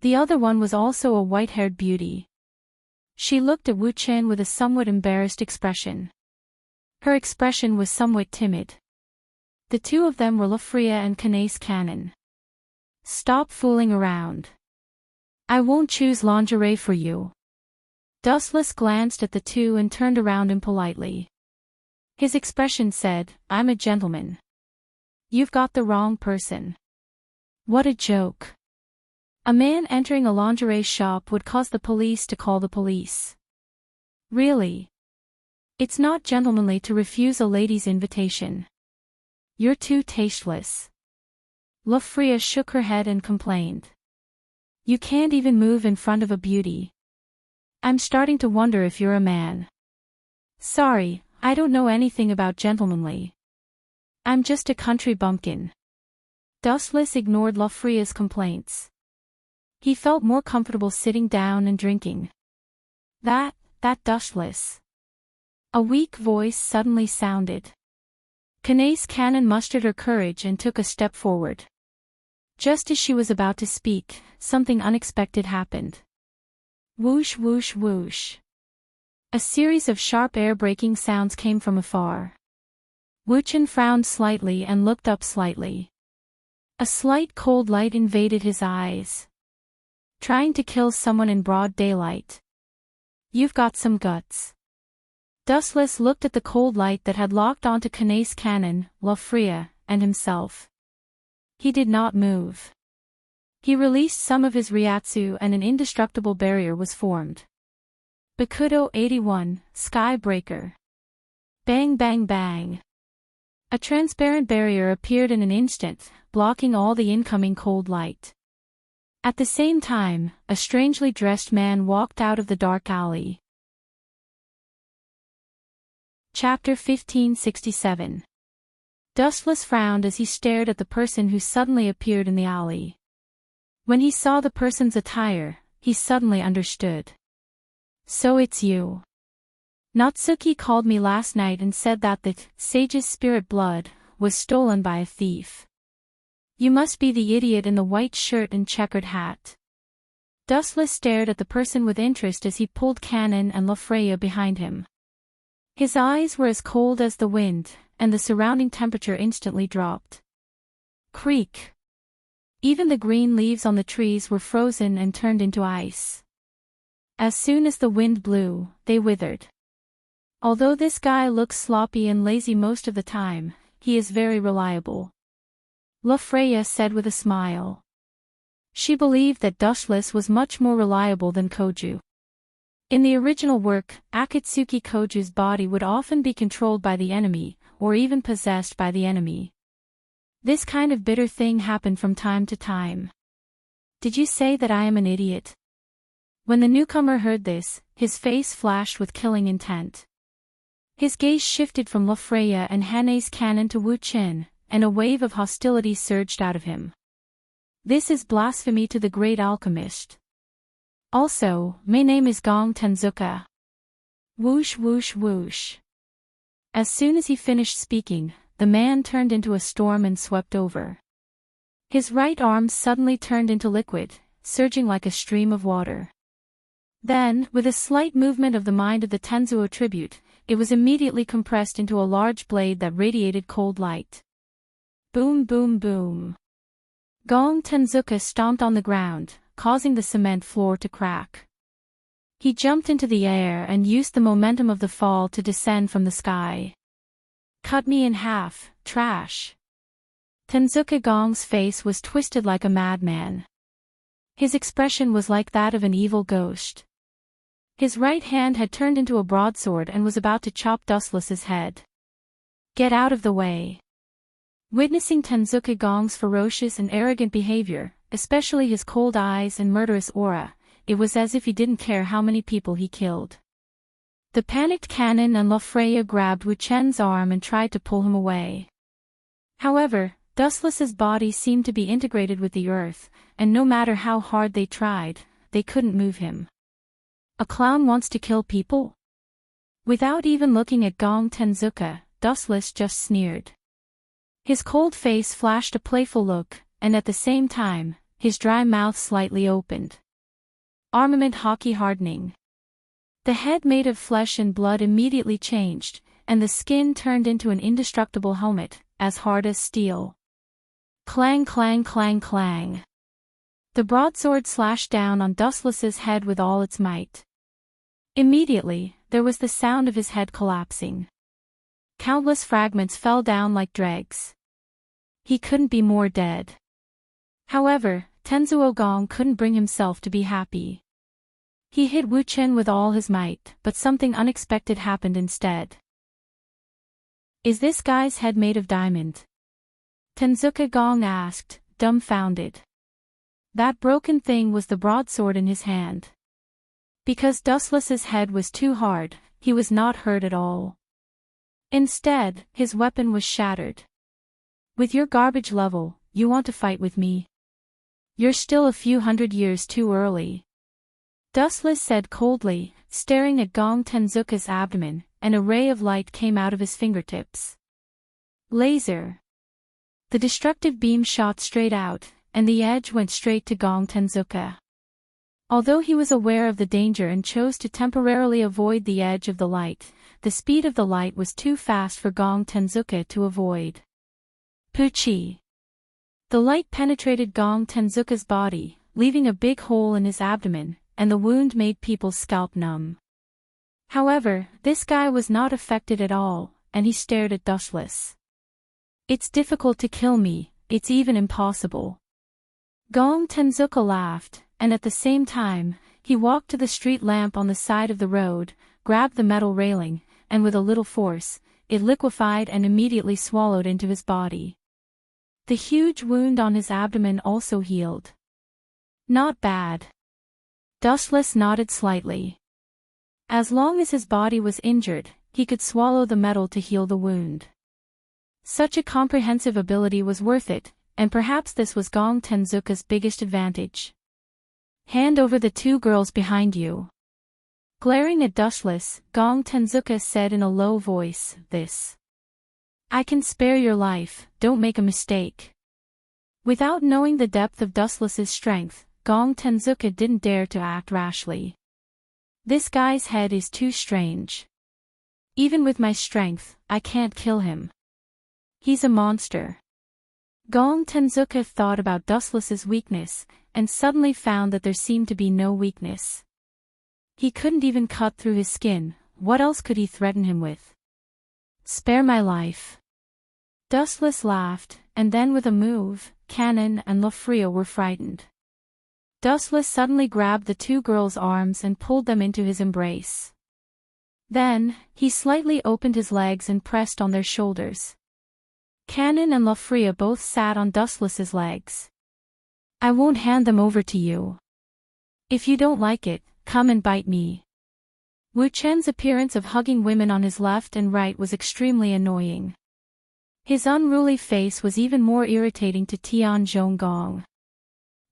The other one was also a white-haired beauty. She looked at Wu Chen with a somewhat embarrassed expression. Her expression was somewhat timid. The two of them were Lafria and Kanace Cannon. Stop fooling around. I won't choose lingerie for you. Dustless glanced at the two and turned around impolitely. His expression said, I'm a gentleman. You've got the wrong person. What a joke. A man entering a lingerie shop would cause the police to call the police. Really? It's not gentlemanly to refuse a lady's invitation. You're too tasteless. Lafria shook her head and complained. You can't even move in front of a beauty. I'm starting to wonder if you're a man. Sorry, I don't know anything about gentlemanly. I'm just a country bumpkin. Dustless ignored Lafria's complaints. He felt more comfortable sitting down and drinking. That Dustless. A weak voice suddenly sounded. Kanace Cannon mustered her courage and took a step forward. Just as she was about to speak, something unexpected happened. Whoosh whoosh whoosh. A series of sharp air-breaking sounds came from afar. Wuchen frowned slightly and looked up slightly. A slight cold light invaded his eyes. Trying to kill someone in broad daylight. You've got some guts. Dustless looked at the cold light that had locked onto Kanace Cannon, Lafria, and himself. He did not move. He released some of his Ryatsu and an indestructible barrier was formed. Bakudo 81, Skybreaker. Bang bang bang. A transparent barrier appeared in an instant, blocking all the incoming cold light. At the same time, a strangely dressed man walked out of the dark alley. Chapter 1567. Dustless frowned as he stared at the person who suddenly appeared in the alley. When he saw the person's attire, he suddenly understood. So it's you. Natsuki called me last night and said that the sage's spirit blood was stolen by a thief. You must be the idiot in the white shirt and checkered hat. Dustless stared at the person with interest as he pulled Cannon and Lafreya behind him. His eyes were as cold as the wind, and the surrounding temperature instantly dropped. Creak. Even the green leaves on the trees were frozen and turned into ice. As soon as the wind blew, they withered. Although this guy looks sloppy and lazy most of the time, he is very reliable. Lafreya said with a smile. She believed that Dustless was much more reliable than Koju. In the original work, Akatsuki Koju's body would often be controlled by the enemy, or even possessed by the enemy. This kind of bitter thing happened from time to time. Did you say that I am an idiot? When the newcomer heard this, his face flashed with killing intent. His gaze shifted from Lafreya and Kanace Cannon to Wu Chen, and a wave of hostility surged out of him. This is blasphemy to the great alchemist. Also, my name is Gong Tenzuka. Whoosh whoosh whoosh. As soon as he finished speaking, the man turned into a storm and swept over. His right arm suddenly turned into liquid, surging like a stream of water. Then, with a slight movement of the mind of the Tenzuo tribute, it was immediately compressed into a large blade that radiated cold light. Boom boom boom. Gong Tenzuka stomped on the ground, causing the cement floor to crack. He jumped into the air and used the momentum of the fall to descend from the sky. Cut me in half, trash. Tenzuka Gong's face was twisted like a madman. His expression was like that of an evil ghost. His right hand had turned into a broadsword and was about to chop Dustless's head. Get out of the way. Witnessing Tenzuka Gong's ferocious and arrogant behavior, especially his cold eyes and murderous aura, it was as if he didn't care how many people he killed. The panicked Kanon and Lofreya grabbed Wu Chen's arm and tried to pull him away. However, Dustless's body seemed to be integrated with the earth, and no matter how hard they tried, they couldn't move him. A clown wants to kill people? Without even looking at Gong Tenzuka, Dustless just sneered. His cold face flashed a playful look, and at the same time, his dry mouth slightly opened. Armament hockey hardening. The head made of flesh and blood immediately changed, and the skin turned into an indestructible helmet, as hard as steel. Clang clang clang clang. The broadsword slashed down on Dustless's head with all its might. Immediately, there was the sound of his head collapsing. Countless fragments fell down like dregs. He couldn't be more dead. However, Tenzuo Gong couldn't bring himself to be happy. He hit Wu Chen with all his might, but something unexpected happened instead. Is this guy's head made of diamond? Tenzuka Gong asked, dumbfounded. That broken thing was the broadsword in his hand. Because Dustless's head was too hard, he was not hurt at all. Instead, his weapon was shattered. With your garbage level, you want to fight with me? You're still a few hundred years too early. Dustless said coldly, staring at Gong Tenzuka's abdomen. An ray of light came out of his fingertips. Laser. The destructive beam shot straight out, and the edge went straight to Gong Tenzuka. Although he was aware of the danger and chose to temporarily avoid the edge of the light, the speed of the light was too fast for Gong Tenzuka to avoid. Puchi. The light penetrated Gong Tenzuka's body, leaving a big hole in his abdomen, and the wound made people's scalp numb. However, this guy was not affected at all, and he stared at Dustless. It's difficult to kill me, it's even impossible. Gong Tenzuka laughed, and at the same time, he walked to the street lamp on the side of the road, grabbed the metal railing, and with a little force, it liquefied and immediately swallowed into his body. The huge wound on his abdomen also healed. Not bad. Dustless nodded slightly. As long as his body was injured, he could swallow the metal to heal the wound. Such a comprehensive ability was worth it, and perhaps this was Gong Tenzuka's biggest advantage. Hand over the two girls behind you. Glaring at Dustless, Gong Tenzuka said in a low voice, this. I can spare your life, don't make a mistake. Without knowing the depth of Dustless's strength, Gong Tenzuka didn't dare to act rashly. This guy's head is too strange. Even with my strength, I can't kill him. He's a monster. Gong Tenzuka thought about Dustless's weakness, and suddenly found that there seemed to be no weakness. He couldn't even cut through his skin, what else could he threaten him with? Spare my life. Dustless laughed, and then with a move, Kanon and Lofreya were frightened. Dustless suddenly grabbed the two girls' arms and pulled them into his embrace. Then, he slightly opened his legs and pressed on their shoulders. Kanon and Lofreya both sat on Dustless's legs. I won't hand them over to you. If you don't like it, come and bite me. Wu Chen's appearance of hugging women on his left and right was extremely annoying. His unruly face was even more irritating to Tian Zhonggong.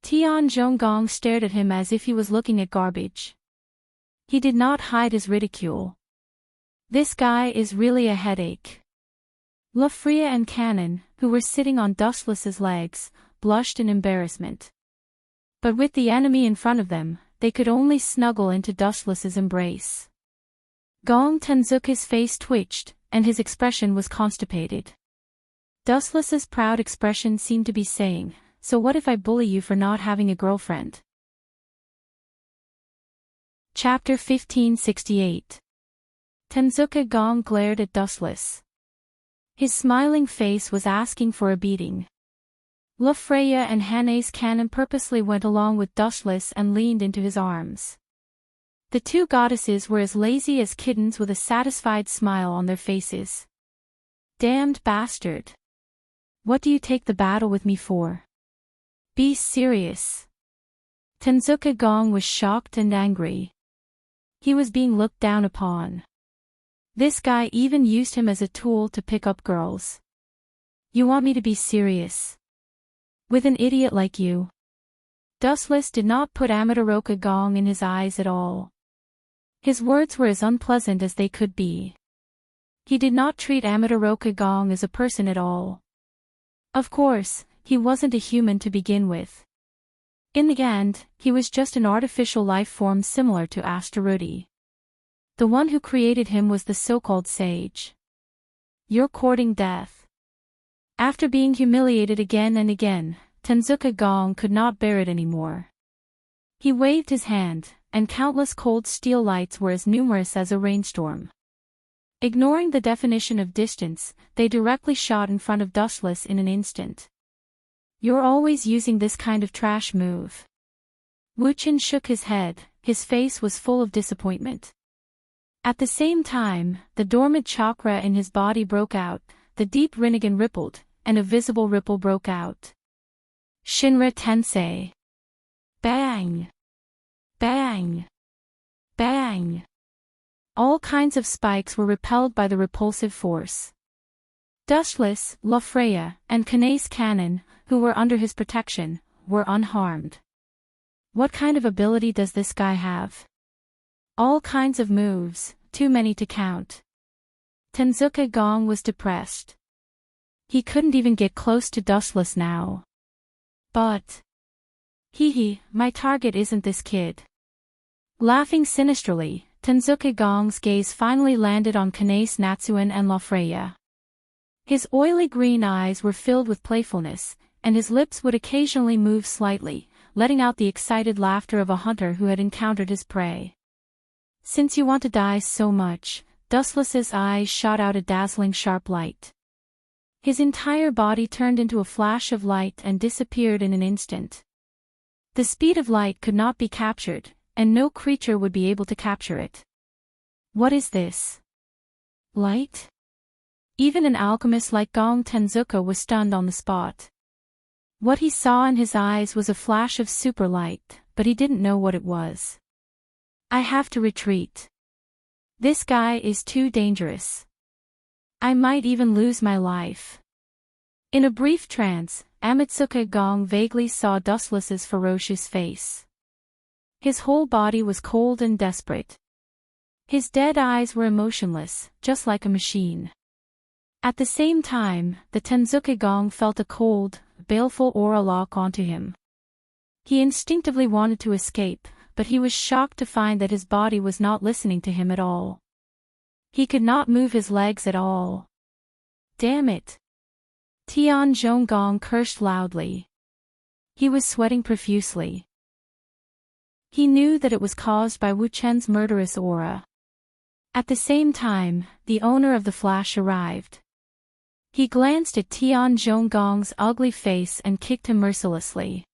Tian Zhonggong stared at him as if he was looking at garbage. He did not hide his ridicule. This guy is really a headache. Lofreya and Kanon, who were sitting on Dustless's legs, blushed in embarrassment. But with the enemy in front of them, they could only snuggle into Dustless's embrace. Gong Tenzuka's face twitched, and his expression was constipated. Dustless's proud expression seemed to be saying, so what if I bully you for not having a girlfriend? Chapter 1568. Tenzuka Gong glared at Dustless. His smiling face was asking for a beating. Lafreya and Hanae's Canon purposely went along with Dustless and leaned into his arms. The two goddesses were as lazy as kittens with a satisfied smile on their faces. Damned bastard. What do you take the battle with me for? Be serious. Tenzuka Gong was shocked and angry. He was being looked down upon. This guy even used him as a tool to pick up girls. You want me to be serious? With an idiot like you? Dustless did not put Amaterasu Gong in his eyes at all. His words were as unpleasant as they could be. He did not treat Amaterasu Gong as a person at all. Of course, he wasn't a human to begin with. In the end, he was just an artificial life form similar to Asteroidi. The one who created him was the so-called sage. You're courting death. After being humiliated again and again, Tenzuka Gong could not bear it anymore. He waved his hand, and countless cold steel lights were as numerous as a rainstorm. Ignoring the definition of distance, they directly shot in front of Dustless in an instant. You're always using this kind of trash move. Wuchen shook his head, his face was full of disappointment. At the same time, the dormant chakra in his body broke out, the deep Rinnegan rippled, and a visible ripple broke out. Shinra Tensei. Bang! Bang! Bang! All kinds of spikes were repelled by the repulsive force. Dustless, Lafreya, and Kanae's Canon, who were under his protection, were unharmed. What kind of ability does this guy have? All kinds of moves, too many to count. Tenzuka Gong was depressed. He couldn't even get close to Dustless now. But... my target isn't this kid. Laughing sinisterly, Tenzuka Gong's gaze finally landed on Kanae's Natsuan and Lafreya. His oily green eyes were filled with playfulness, and his lips would occasionally move slightly, letting out the excited laughter of a hunter who had encountered his prey. Since you want to die so much, Dustless's eyes shot out a dazzling sharp light. His entire body turned into a flash of light and disappeared in an instant. The speed of light could not be captured, and no creature would be able to capture it. What is this? Light? Even an alchemist like Gong Tenzuka was stunned on the spot. What he saw in his eyes was a flash of super light, but he didn't know what it was. I have to retreat. This guy is too dangerous. I might even lose my life. In a brief trance, Amatsuka Gong vaguely saw Dustless's ferocious face. His whole body was cold and desperate. His dead eyes were emotionless, just like a machine. At the same time, the Tenzuka Gong felt a cold, baleful aura lock onto him. He instinctively wanted to escape, but he was shocked to find that his body was not listening to him at all. He could not move his legs at all. Damn it! Tian Zhonggong cursed loudly. He was sweating profusely. He knew that it was caused by Wu Chen's murderous aura. At the same time, the owner of the flash arrived. He glanced at Tian Zhonggong's ugly face and kicked him mercilessly.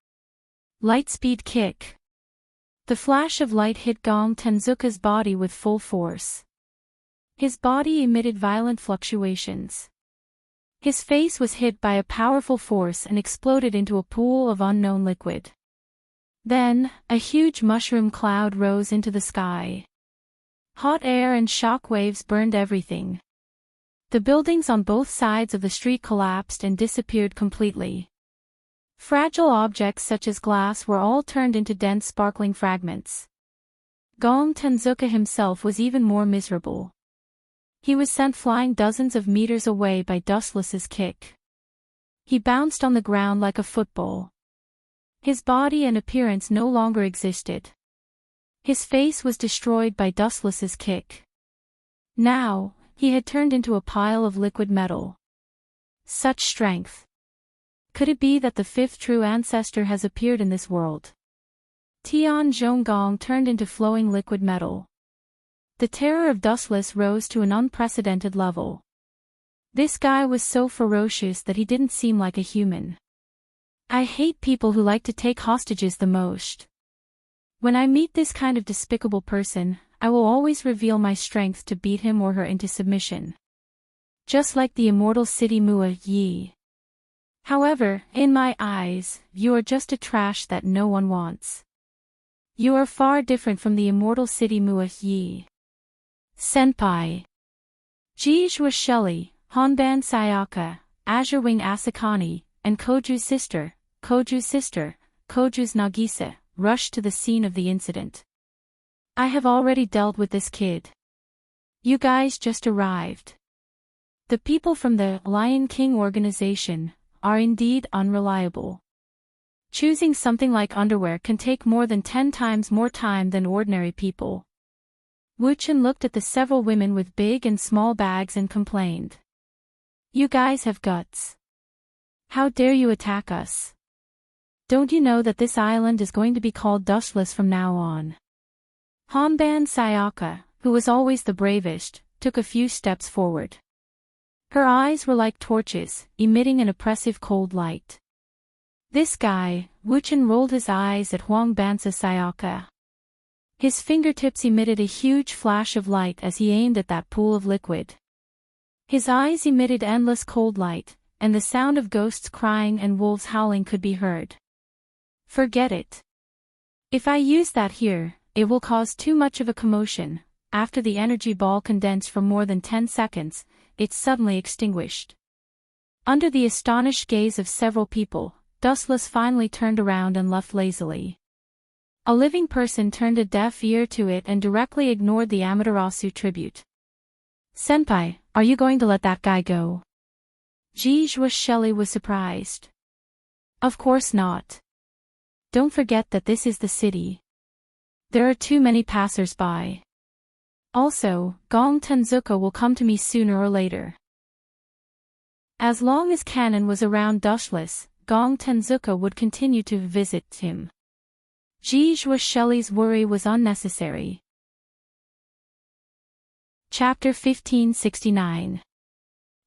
Lightspeed kick. The flash of light hit Gong Tenzuka's body with full force. His body emitted violent fluctuations. His face was hit by a powerful force and exploded into a pool of unknown liquid. Then, a huge mushroom cloud rose into the sky. Hot air and shock waves burned everything. The buildings on both sides of the street collapsed and disappeared completely. Fragile objects such as glass were all turned into dense sparkling fragments. Gong Tenzuka himself was even more miserable. He was sent flying dozens of meters away by Dustless's kick. He bounced on the ground like a football. His body and appearance no longer existed. His face was destroyed by Dustless's kick. Now, he had turned into a pile of liquid metal. Such strength! Could it be that the fifth true ancestor has appeared in this world? Tian Zhonggong turned into flowing liquid metal. The terror of Dustless rose to an unprecedented level. This guy was so ferocious that he didn't seem like a human. I hate people who like to take hostages the most. When I meet this kind of despicable person, I will always reveal my strength to beat him or her into submission. Just like the immortal city Mua Yi. However, in my eyes, you are just a trash that no one wants. You are far different from the immortal city Mua Yi. Senpai. Jijua Shelley, Honban Sayaka, Azure Wing Asakani, and Koju's sister, Koju's Nagisa, rushed to the scene of the incident. I have already dealt with this kid. You guys just arrived. The people from the Lion King organization are indeed unreliable. Choosing something like underwear can take more than 10 times more time than ordinary people. Wu Chen looked at the several women with big and small bags and complained. You guys have guts. How dare you attack us? Don't you know that this island is going to be called Dustless from now on? Honban Sayaka, who was always the bravest, took a few steps forward. Her eyes were like torches, emitting an oppressive cold light. This guy, Wu Chen rolled his eyes at Huangbansa Sayaka. His fingertips emitted a huge flash of light as he aimed at that pool of liquid. His eyes emitted endless cold light, and the sound of ghosts crying and wolves howling could be heard. Forget it. If I use that here, it will cause too much of a commotion. After the energy ball condensed for more than 10 seconds, it suddenly extinguished. Under the astonished gaze of several people, Dustless finally turned around and left lazily. A living person turned a deaf ear to it and directly ignored the Amaterasu tribute. Senpai, are you going to let that guy go? Jijua Shelley was surprised. Of course not. Don't forget that this is the city. There are too many passers-by. Also, Gong Tenzuka will come to me sooner or later. As long as Kanon was around Dustless, Gong Tenzuka would continue to visit him. Jijua Shelley's worry was unnecessary. Chapter 1569.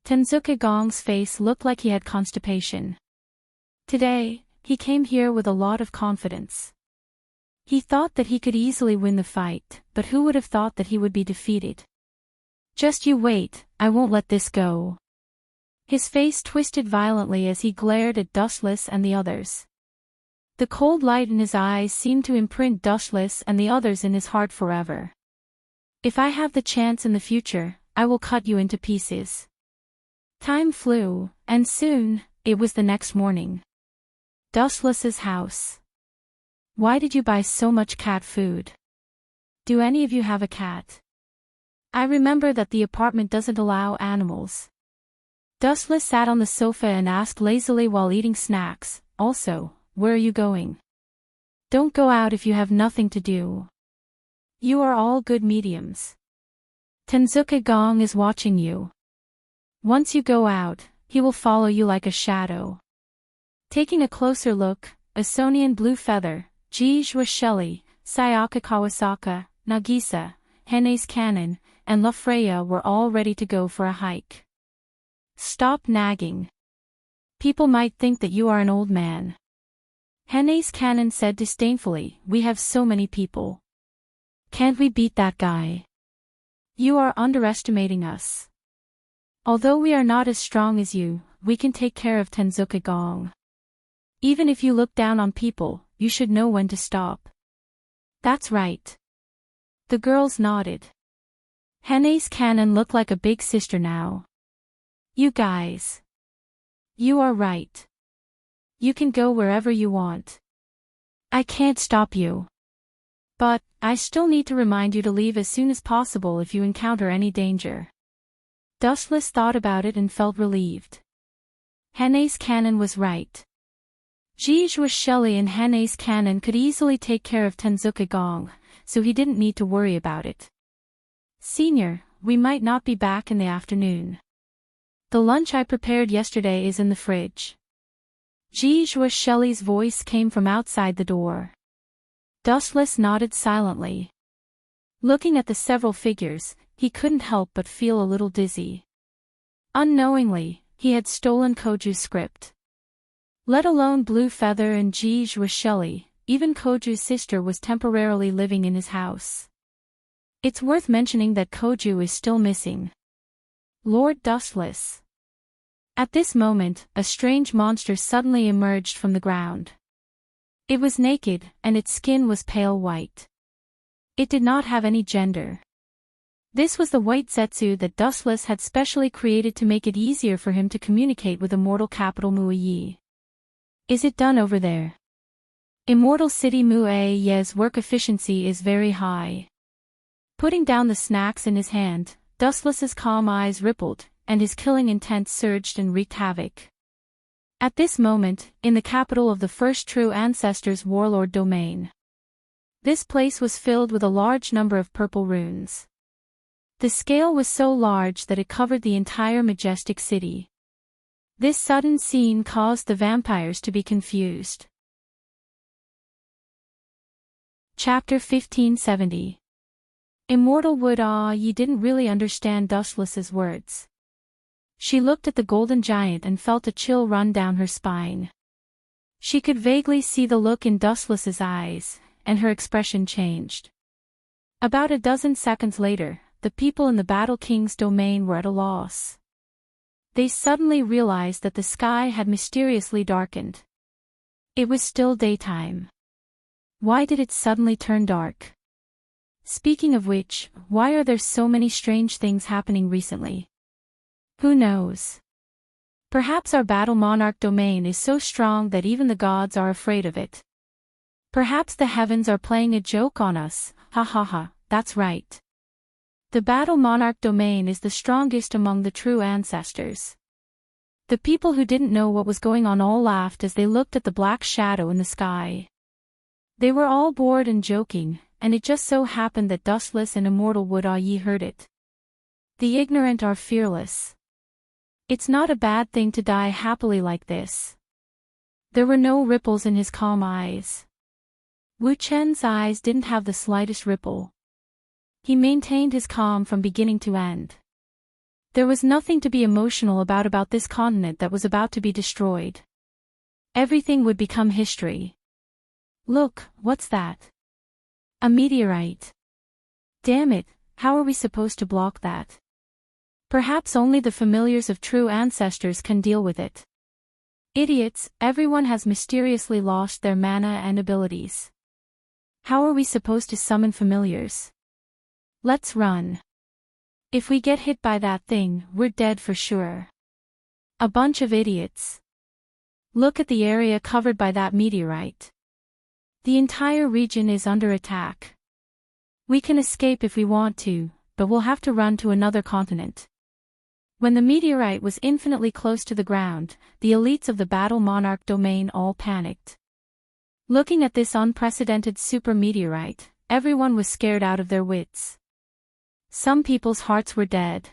Tenzuka Gong's face looked like he had constipation. Today, he came here with a lot of confidence. He thought that he could easily win the fight, but who would have thought that he would be defeated? Just you wait, I won't let this go. His face twisted violently as he glared at Dustless and the others. The cold light in his eyes seemed to imprint Dustless and the others in his heart forever. If I have the chance in the future, I will cut you into pieces. Time flew, and soon, it was the next morning. Dustless's house. Why did you buy so much cat food? Do any of you have a cat? I remember that the apartment doesn't allow animals. Dustless sat on the sofa and asked lazily while eating snacks, also, where are you going? Don't go out if you have nothing to do. You are all good mediums. Tenzuka Gong is watching you. Once you go out, he will follow you like a shadow. Taking a closer look, Asonian Blue Feather, Jijua Shelley, Sayaka Kawasaka, Nagisa, Hene's Kanon, and La Freya were all ready to go for a hike. Stop nagging. People might think that you are an old man. Hene's Kanon said disdainfully, we have so many people. Can't we beat that guy? You are underestimating us. Although we are not as strong as you, we can take care of Tenzuka Gong. Even if you look down on people, you should know when to stop. That's right. The girls nodded. Hene's Kanon looked like a big sister now. You guys. You are right. You can go wherever you want. I can't stop you. But, I still need to remind you to leave as soon as possible if you encounter any danger. Dustless thought about it and felt relieved. Hene's Kanon was right. Jijua Shelley and Hene's Kanon could easily take care of Tenzuka Gong, so he didn't need to worry about it. Senior, we might not be back in the afternoon. The lunch I prepared yesterday is in the fridge. Shelley's voice came from outside the door. Dustless nodded silently. Looking at the several figures, he couldn't help but feel a little dizzy. Unknowingly, he had stolen Koju's script. Let alone Blue Feather and Shelley, even Koju's sister was temporarily living in his house. It's worth mentioning that Koju is still missing. Lord Dustless. At this moment, a strange monster suddenly emerged from the ground. It was naked, and its skin was pale white. It did not have any gender. This was the white Zetsu that Dustless had specially created to make it easier for him to communicate with Immortal Capital Muayi. Is it done over there? Immortal City Muayi's work efficiency is very high. Putting down the snacks in his hand, Dustless's calm eyes rippled, and his killing intent surged and wreaked havoc. At this moment, in the capital of the first true ancestors' warlord domain. This place was filled with a large number of purple runes. The scale was so large that it covered the entire majestic city. This sudden scene caused the vampires to be confused. Chapter 1570. Immortal Yi didn't really understand Dustless's words. She looked at the golden giant and felt a chill run down her spine. She could vaguely see the look in Dustless's eyes, and her expression changed. About a dozen seconds later, the people in the Battle King's domain were at a loss. They suddenly realized that the sky had mysteriously darkened. It was still daytime. Why did it suddenly turn dark? Speaking of which, why are there so many strange things happening recently? Who knows? Perhaps our Battle Monarch domain is so strong that even the gods are afraid of it. Perhaps the heavens are playing a joke on us, ha ha ha, that's right. The Battle Monarch domain is the strongest among the true ancestors. The people who didn't know what was going on all laughed as they looked at the black shadow in the sky. They were all bored and joking, and it just so happened that Dustless and Immortal Yi heard it. The ignorant are fearless. It's not a bad thing to die happily like this. There were no ripples in his calm eyes. Wu Chen's eyes didn't have the slightest ripple. He maintained his calm from beginning to end. There was nothing to be emotional about this continent that was about to be destroyed. Everything would become history. Look, what's that? A meteorite. Damn it, how are we supposed to block that? Perhaps only the familiars of true ancestors can deal with it. Idiots, everyone has mysteriously lost their mana and abilities. How are we supposed to summon familiars? Let's run. If we get hit by that thing, we're dead for sure. A bunch of idiots. Look at the area covered by that meteorite. The entire region is under attack. We can escape if we want to, but we'll have to run to another continent. When the meteorite was infinitely close to the ground, the elites of the Battle Monarch domain all panicked. Looking at this unprecedented super meteorite, everyone was scared out of their wits. Some people's hearts were dead.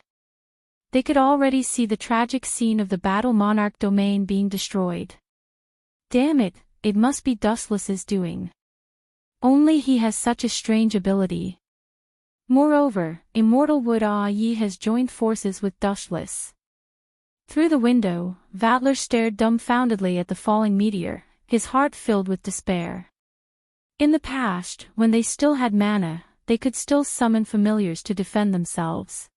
They could already see the tragic scene of the Battle Monarch domain being destroyed. Damn it, it must be Dustless's doing. Only he has such a strange ability. Moreover, Immortal Yi has joined forces with Dustless. Through the window, Vatler stared dumbfoundedly at the falling meteor, his heart filled with despair. In the past, when they still had mana, they could still summon familiars to defend themselves.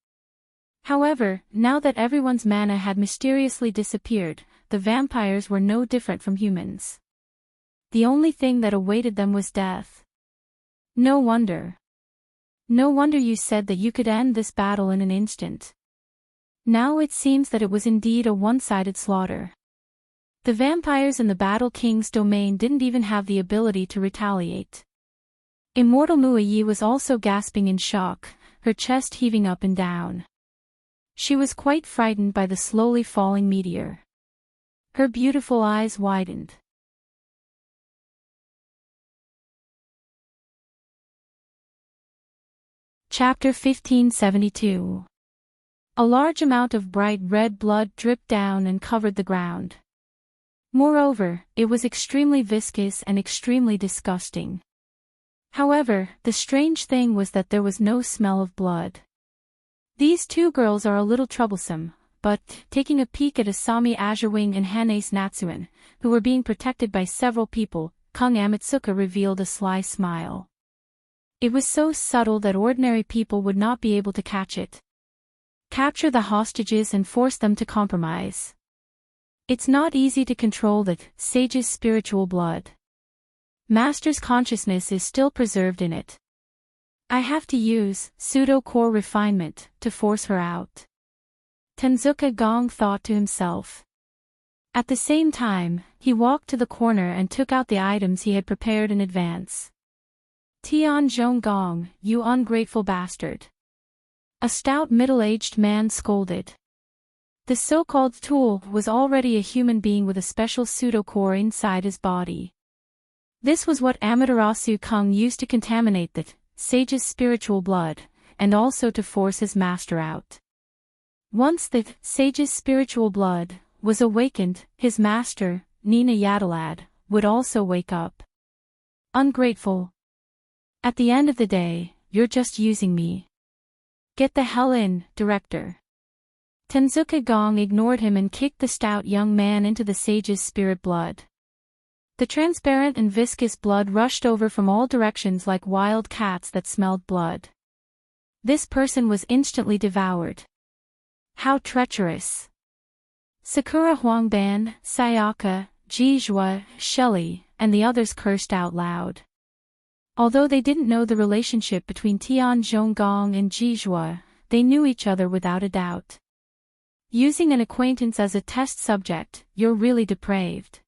However, now that everyone's mana had mysteriously disappeared, the vampires were no different from humans. The only thing that awaited them was death. No wonder. No wonder you said that you could end this battle in an instant. Now it seems that it was indeed a one-sided slaughter. The vampires in the Battle King's domain didn't even have the ability to retaliate. Immortal Muayi was also gasping in shock, her chest heaving up and down. She was quite frightened by the slowly falling meteor. Her beautiful eyes widened. Chapter 1572. A large amount of bright red blood dripped down and covered the ground. Moreover, it was extremely viscous and extremely disgusting. However, the strange thing was that there was no smell of blood. These two girls are a little troublesome, but, taking a peek at Asami Azurewing and Hanace Natsuan, who were being protected by several people, Kung Amatsuka revealed a sly smile. It was so subtle that ordinary people would not be able to catch it. Capture the hostages and force them to compromise. It's not easy to control the sage's spiritual blood. Master's consciousness is still preserved in it. I have to use pseudo-core refinement to force her out. Tenzuka Gong thought to himself. At the same time, he walked to the corner and took out the items he had prepared in advance. Tian Zhonggong, you ungrateful bastard. A stout middle-aged man scolded. The so-called tool was already a human being with a special pseudo-core inside his body. This was what Amaterasu Kung used to contaminate the sage's spiritual blood, and also to force his master out. Once the sage's spiritual blood was awakened, his master, Nina Yadalad, would also wake up. Ungrateful. At the end of the day, you're just using me. Get the hell in, director. Tenzuka Gong ignored him and kicked the stout young man into the sage's spirit blood. The transparent and viscous blood rushed over from all directions like wild cats that smelled blood. This person was instantly devoured. How treacherous! Sakura Huangban, Sayaka, Jizhua, Shelley, and the others cursed out loud. Although they didn't know the relationship between Tian Zhonggong and Jizhua, they knew each other without a doubt. Using an acquaintance as a test subject, you're really depraved.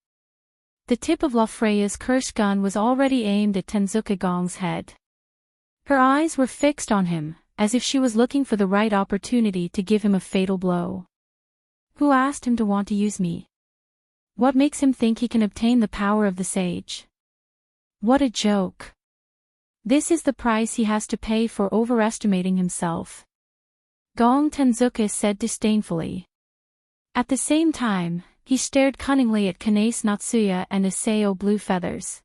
The tip of La Freya's cursed gun was already aimed at Tenzuka Gong's head. Her eyes were fixed on him, as if she was looking for the right opportunity to give him a fatal blow. Who asked him to want to use me? What makes him think he can obtain the power of the sage? What a joke. This is the price he has to pay for overestimating himself. Gong Tenzuka said disdainfully. At the same time, he stared cunningly at Kanace Natsuya and Isao Blue Feathers.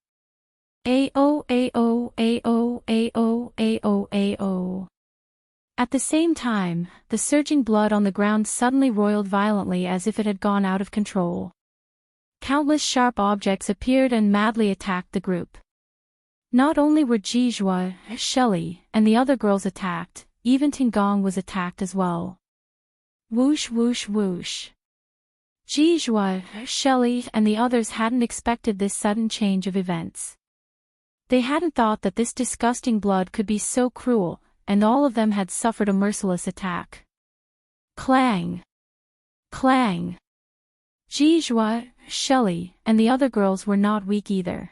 Ao. At the same time, the surging blood on the ground suddenly roiled violently as if it had gone out of control. Countless sharp objects appeared and madly attacked the group. Not only were Jizhua, Shelley, and the other girls attacked, even Tingong was attacked as well. Whoosh whoosh whoosh. Jizhua, Shelley, and the others hadn't expected this sudden change of events. They hadn't thought that this disgusting blood could be so cruel, and all of them had suffered a merciless attack. Clang! Clang! Jizhua, Shelley, and the other girls were not weak either.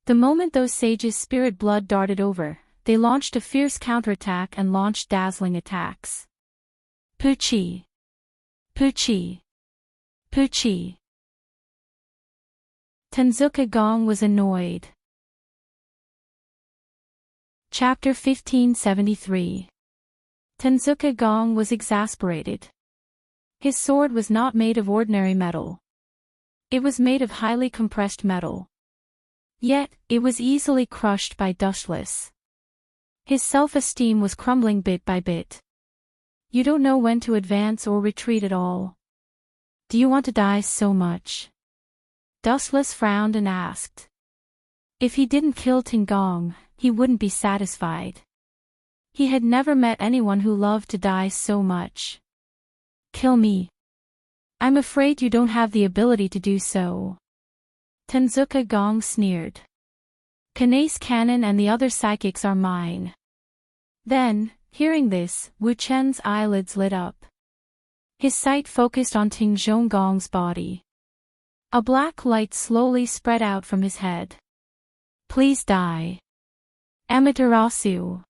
The moment those sages' spirit blood darted over, they launched a fierce counterattack and launched dazzling attacks. Puchi! Puchi! Puchi! Tenzuka Gong was annoyed. Chapter 1573. Tenzuka Gong was exasperated. His sword was not made of ordinary metal. It was made of highly compressed metal. Yet, it was easily crushed by dustless. His self-esteem was crumbling bit by bit. You don't know when to advance or retreat at all. Do you want to die so much? Dustless frowned and asked. If he didn't kill Tingong, he wouldn't be satisfied. He had never met anyone who loved to die so much. Kill me. I'm afraid you don't have the ability to do so. Tenzuka Gong sneered. Kanace Cannon and the other psychics are mine. Then, hearing this, Wu Chen's eyelids lit up. His sight focused on Ting Zhonggong's body. A black light slowly spread out from his head. Please die. Amaterasu.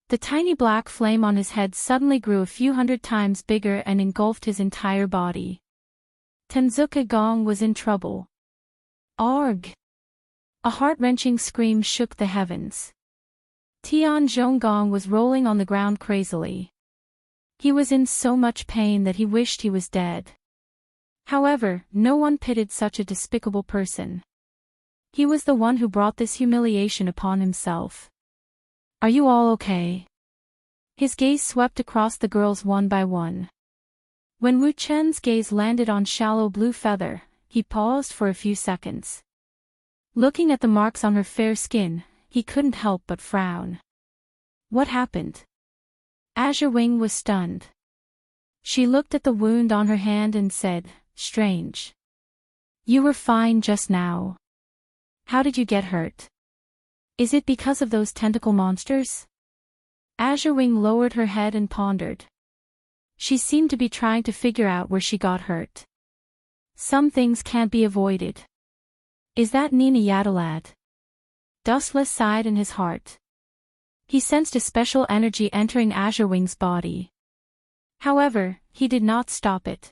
The tiny black flame on his head suddenly grew a few hundred times bigger and engulfed his entire body. Tenzuka Gong was in trouble. Arg! A heart-wrenching scream shook the heavens. Tian Zhonggong was rolling on the ground crazily. He was in so much pain that he wished he was dead. However, no one pitied such a despicable person. He was the one who brought this humiliation upon himself. Are you all okay? His gaze swept across the girls one by one. When Wu Chen's gaze landed on shallow blue feather, he paused for a few seconds. Looking at the marks on her fair skin, he couldn't help but frown. What happened? Azure Wing was stunned. She looked at the wound on her hand and said, "Strange. You were fine just now. How did you get hurt? Is it because of those tentacle monsters?" Azure Wing lowered her head and pondered. She seemed to be trying to figure out where she got hurt. Some things can't be avoided. Is that Nina Yadalad? Dustless sighed in his heart. He sensed a special energy entering Azure Wing's body. However, he did not stop it.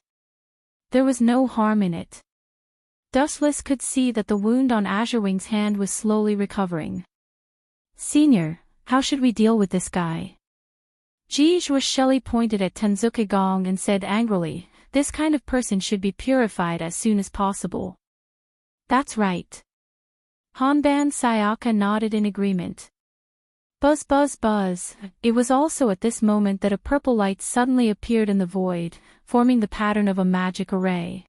There was no harm in it. Dustless could see that the wound on Azure Wing's hand was slowly recovering. "Senior, how should we deal with this guy?" Jijua Shelley pointed at Tenzuka Gong and said angrily, "This kind of person should be purified as soon as possible." "That's right." Hanban Sayaka nodded in agreement. Buzz buzz buzz. It was also at this moment that a purple light suddenly appeared in the void, forming the pattern of a magic array.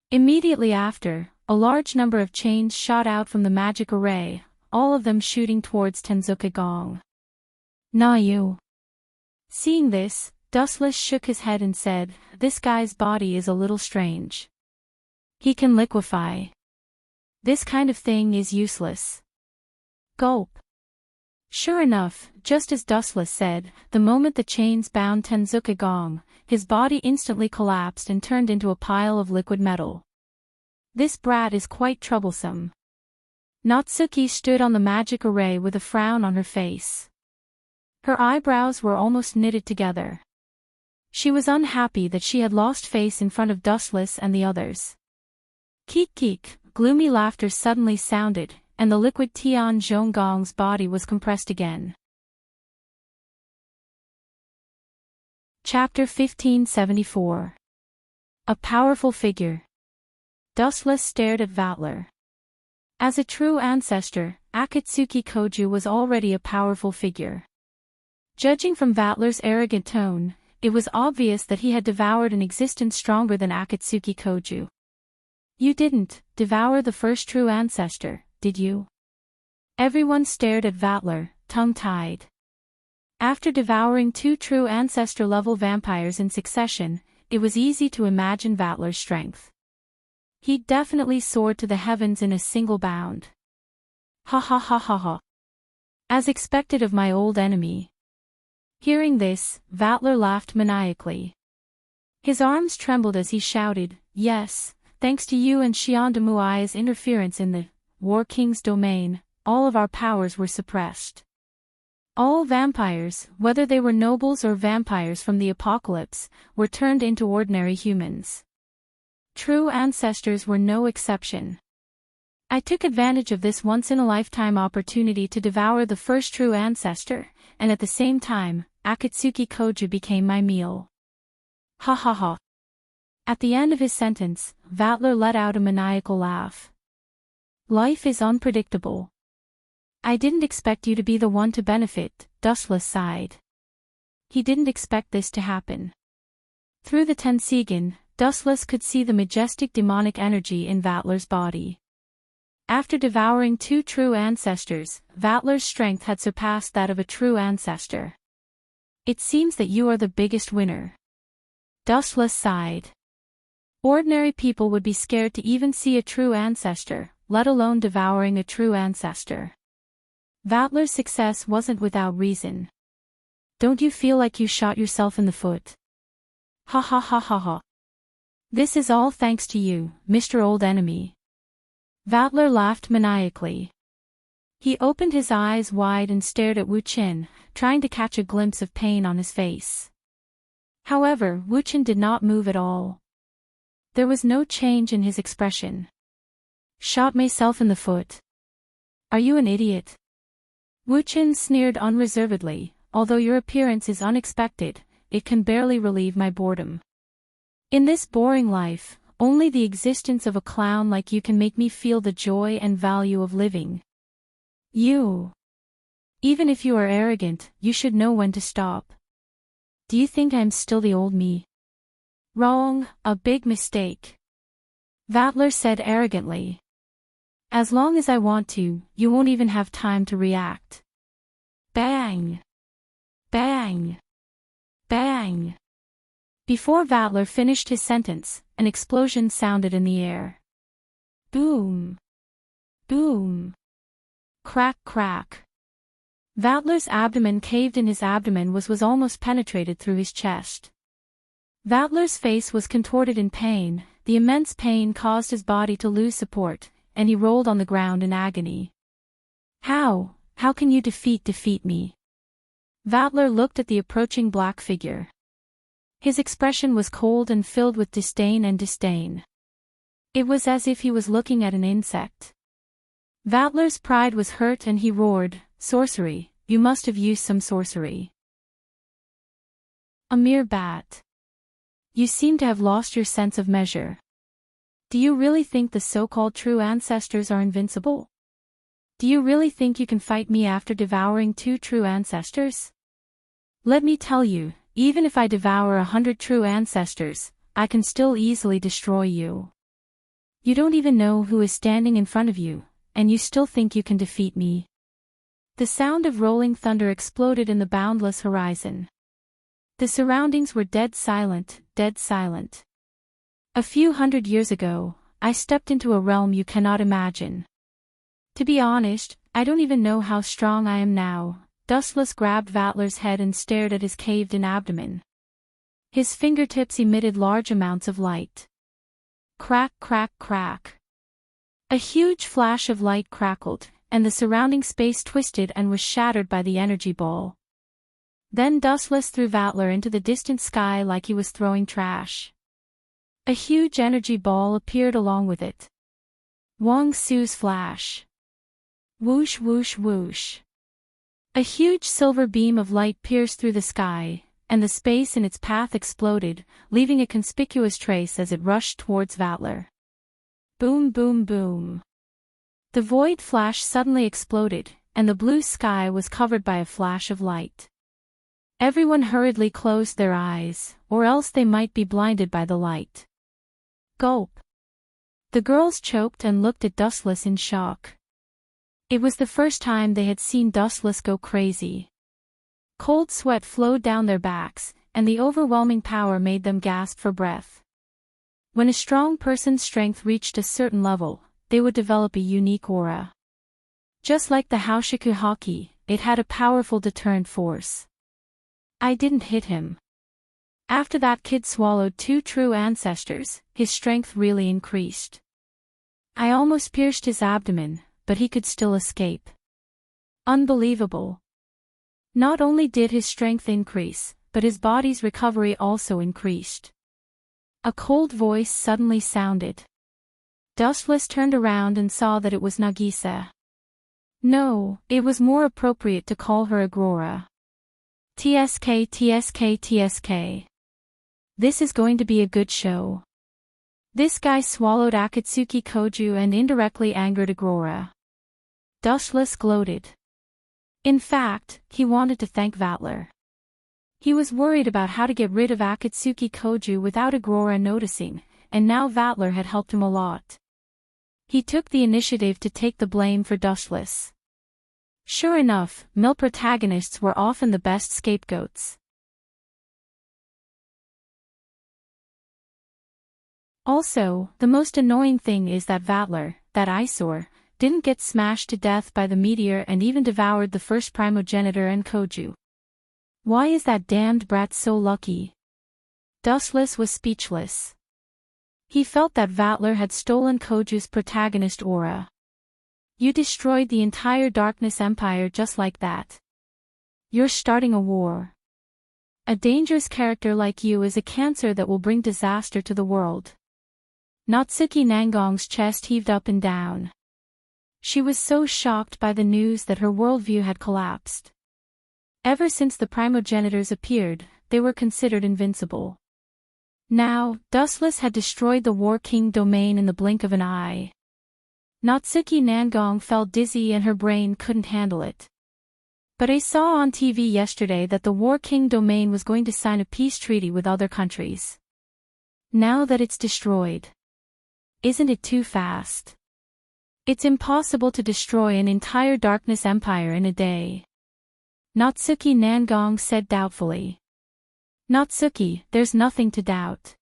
Immediately after, a large number of chains shot out from the magic array, all of them shooting towards Tenzuka Gong. "Na you." Seeing this, Dustless shook his head and said, "This guy's body is a little strange. He can liquefy. This kind of thing is useless." Gulp. Sure enough, just as Dustless said, the moment the chains bound Tenzuka Gong, his body instantly collapsed and turned into a pile of liquid metal. "This brat is quite troublesome." Natsuki stood on the magic array with a frown on her face. Her eyebrows were almost knitted together. She was unhappy that she had lost face in front of Dustless and the others. Keek keek, gloomy laughter suddenly sounded, and the liquid Tian Zhonggong's body was compressed again. Chapter 1574. A powerful figure. Dustless stared at Vatler. As a true ancestor, Akatsuki Koju was already a powerful figure. Judging from Vatler's arrogant tone, it was obvious that he had devoured an existence stronger than Akatsuki Koju. "You didn't devour the first true ancestor, did you?" Everyone stared at Vatler, tongue-tied. After devouring 2 true ancestor-level vampires in succession, it was easy to imagine Vatler's strength. He definitely soared to the heavens in a single bound. Ha ha ha ha ha. As expected of my old enemy. Hearing this, Vatler laughed maniacally. His arms trembled as he shouted, "Yes, thanks to you and Xian Demuai's interference in the War King's domain, all of our powers were suppressed. All vampires, whether they were nobles or vampires from the apocalypse, were turned into ordinary humans. True ancestors were no exception. I took advantage of this once-in-a-lifetime opportunity to devour the first true ancestor, and at the same time, Akatsuki Koju became my meal." Ha ha ha. At the end of his sentence, Vatler let out a maniacal laugh. "Life is unpredictable. I didn't expect you to be the one to benefit," Dustless sighed. He didn't expect this to happen. Through the Tensigan, Dustless could see the majestic demonic energy in Vatler's body. After devouring 2 true ancestors, Vatler's strength had surpassed that of a true ancestor. "It seems that you are the biggest winner." Dustless sighed. Ordinary people would be scared to even see a true ancestor, let alone devouring a true ancestor. Vatler's success wasn't without reason. "Don't you feel like you shot yourself in the foot?" Ha ha ha ha ha. "This is all thanks to you, Mr. Old Enemy." Vatler laughed maniacally. He opened his eyes wide and stared at Wu Qin, trying to catch a glimpse of pain on his face. However, Wu Qin did not move at all. There was no change in his expression. "Shot myself in the foot. Are you an idiot?" Wu Qin sneered unreservedly, "Although your appearance is unexpected, it can barely relieve my boredom. In this boring life, Only the existence of a clown like you can make me feel the joy and value of living. You. Even if you are arrogant, you should know when to stop. Do you think I'm still the old me? Wrong, a big mistake. Vattler said arrogantly. As long as I want to, you won't even have time to react. Bang! Bang! Bang! Before Vattler finished his sentence, an explosion sounded in the air. Boom! Boom! Crack crack! Vattler's abdomen caved in. His abdomen was almost penetrated through his chest. Vattler's face was contorted in pain. The immense pain caused his body to lose support, and he rolled on the ground in agony. How can you defeat me? Vattler looked at the approaching black figure. His expression was cold and filled with disdain and disdain. It was as if he was looking at an insect. Vattler's pride was hurt and he roared, "Sorcery, you must have used some sorcery. A mere bat. You seem to have lost your sense of measure. Do you really think the so-called true ancestors are invincible? Do you really think you can fight me after devouring 2 true ancestors? Let me tell you, even if I devour 100 true ancestors, I can still easily destroy you. You don't even know who is standing in front of you, and you still think you can defeat me." The sound of rolling thunder exploded in the boundless horizon. The surroundings were dead silent, dead silent. A few hundred years ago, I stepped into a realm you cannot imagine. To be honest, I don't even know how strong I am now. Dustless grabbed Vattler's head and stared at his caved-in abdomen. His fingertips emitted large amounts of light. Crack crack crack. A huge flash of light crackled, and the surrounding space twisted and was shattered by the energy ball. Then Dustless threw Vattler into the distant sky like he was throwing trash. A huge energy ball appeared along with it. Wong Su's flash. Whoosh whoosh whoosh. A huge silver beam of light pierced through the sky, and the space in its path exploded, leaving a conspicuous trace as it rushed towards Vattler. Boom boom boom. The void flash suddenly exploded, and the blue sky was covered by a flash of light. Everyone hurriedly closed their eyes, or else they might be blinded by the light. Gulp. The girls choked and looked at Dustless in shock. It was the first time they had seen Dustless go crazy. Cold sweat flowed down their backs, and the overwhelming power made them gasp for breath. When a strong person's strength reached a certain level, they would develop a unique aura. Just like the Haoshiku Haki, it had a powerful deterrent force. I didn't hit him. After that kid swallowed 2 true ancestors, his strength really increased. I almost pierced his abdomen, but he could still escape. Unbelievable. Not only did his strength increase, but his body's recovery also increased. A cold voice suddenly sounded. Dustless turned around and saw that it was Nagisa. No, it was more appropriate to call her Agrora. TSK TSK TSK. This is going to be a good show. This guy swallowed Akatsuki Koju and indirectly angered Agrora. Dustless gloated. In fact, he wanted to thank Vattler. He was worried about how to get rid of Akatsuki Koju without Agrora noticing, and now Vattler had helped him a lot. He took the initiative to take the blame for Dustless. Sure enough, male protagonists were often the best scapegoats. Also, the most annoying thing is that Vattler, that eyesore, didn't get smashed to death by the meteor and even devoured the first primogenitor and Koju. Why is that damned brat so lucky? Dustless was speechless. He felt that Vattler had stolen Koju's protagonist aura. You destroyed the entire Darkness Empire just like that. You're starting a war. A dangerous character like you is a cancer that will bring disaster to the world. Natsuki Nangong's chest heaved up and down. She was so shocked by the news that her worldview had collapsed. Ever since the primogenitors appeared, they were considered invincible. Now, Dustless had destroyed the War King domain in the blink of an eye. Natsuki Nangong felt dizzy and her brain couldn't handle it. But I saw on TV yesterday that the War King domain was going to sign a peace treaty with other countries. Now that it's destroyed. Isn't it too fast? It's impossible to destroy an entire darkness empire in a day. Natsuki Nangong said doubtfully. Natsuki, there's nothing to doubt.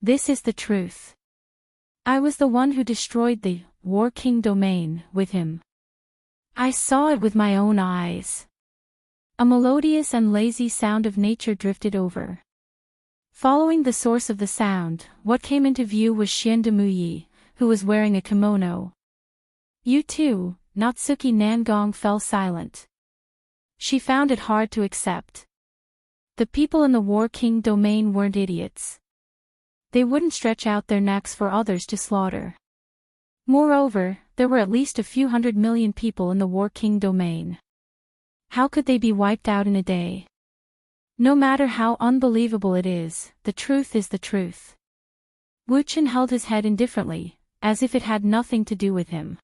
This is the truth. I was the one who destroyed the War King domain with him. I saw it with my own eyes. A melodious and lazy sound of nature drifted over. Following the source of the sound, what came into view was Shiendamuyi, who was wearing a kimono. You too, Natsuki Nangong fell silent. She found it hard to accept. The people in the War King domain weren't idiots. They wouldn't stretch out their necks for others to slaughter. Moreover, there were at least a few 100 million people in the War King domain. How could they be wiped out in a day? No matter how unbelievable it is, the truth is the truth. Wu Chen held his head indifferently, as if it had nothing to do with him.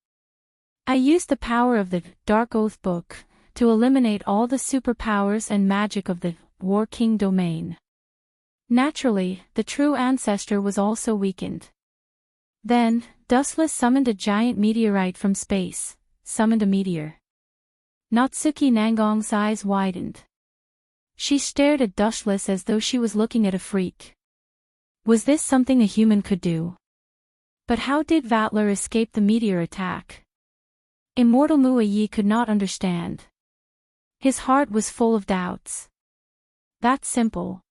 I used the power of the Dark Oath book to eliminate all the superpowers and magic of the War King domain. Naturally, the true ancestor was also weakened. Then, Dustless summoned a giant meteorite from space, summoned a meteor. Natsuki Nangong's eyes widened. She stared at Dustless as though she was looking at a freak. Was this something a human could do? But how did Vatler escape the meteor attack? Immortal Muayi could not understand. His heart was full of doubts. That's simple.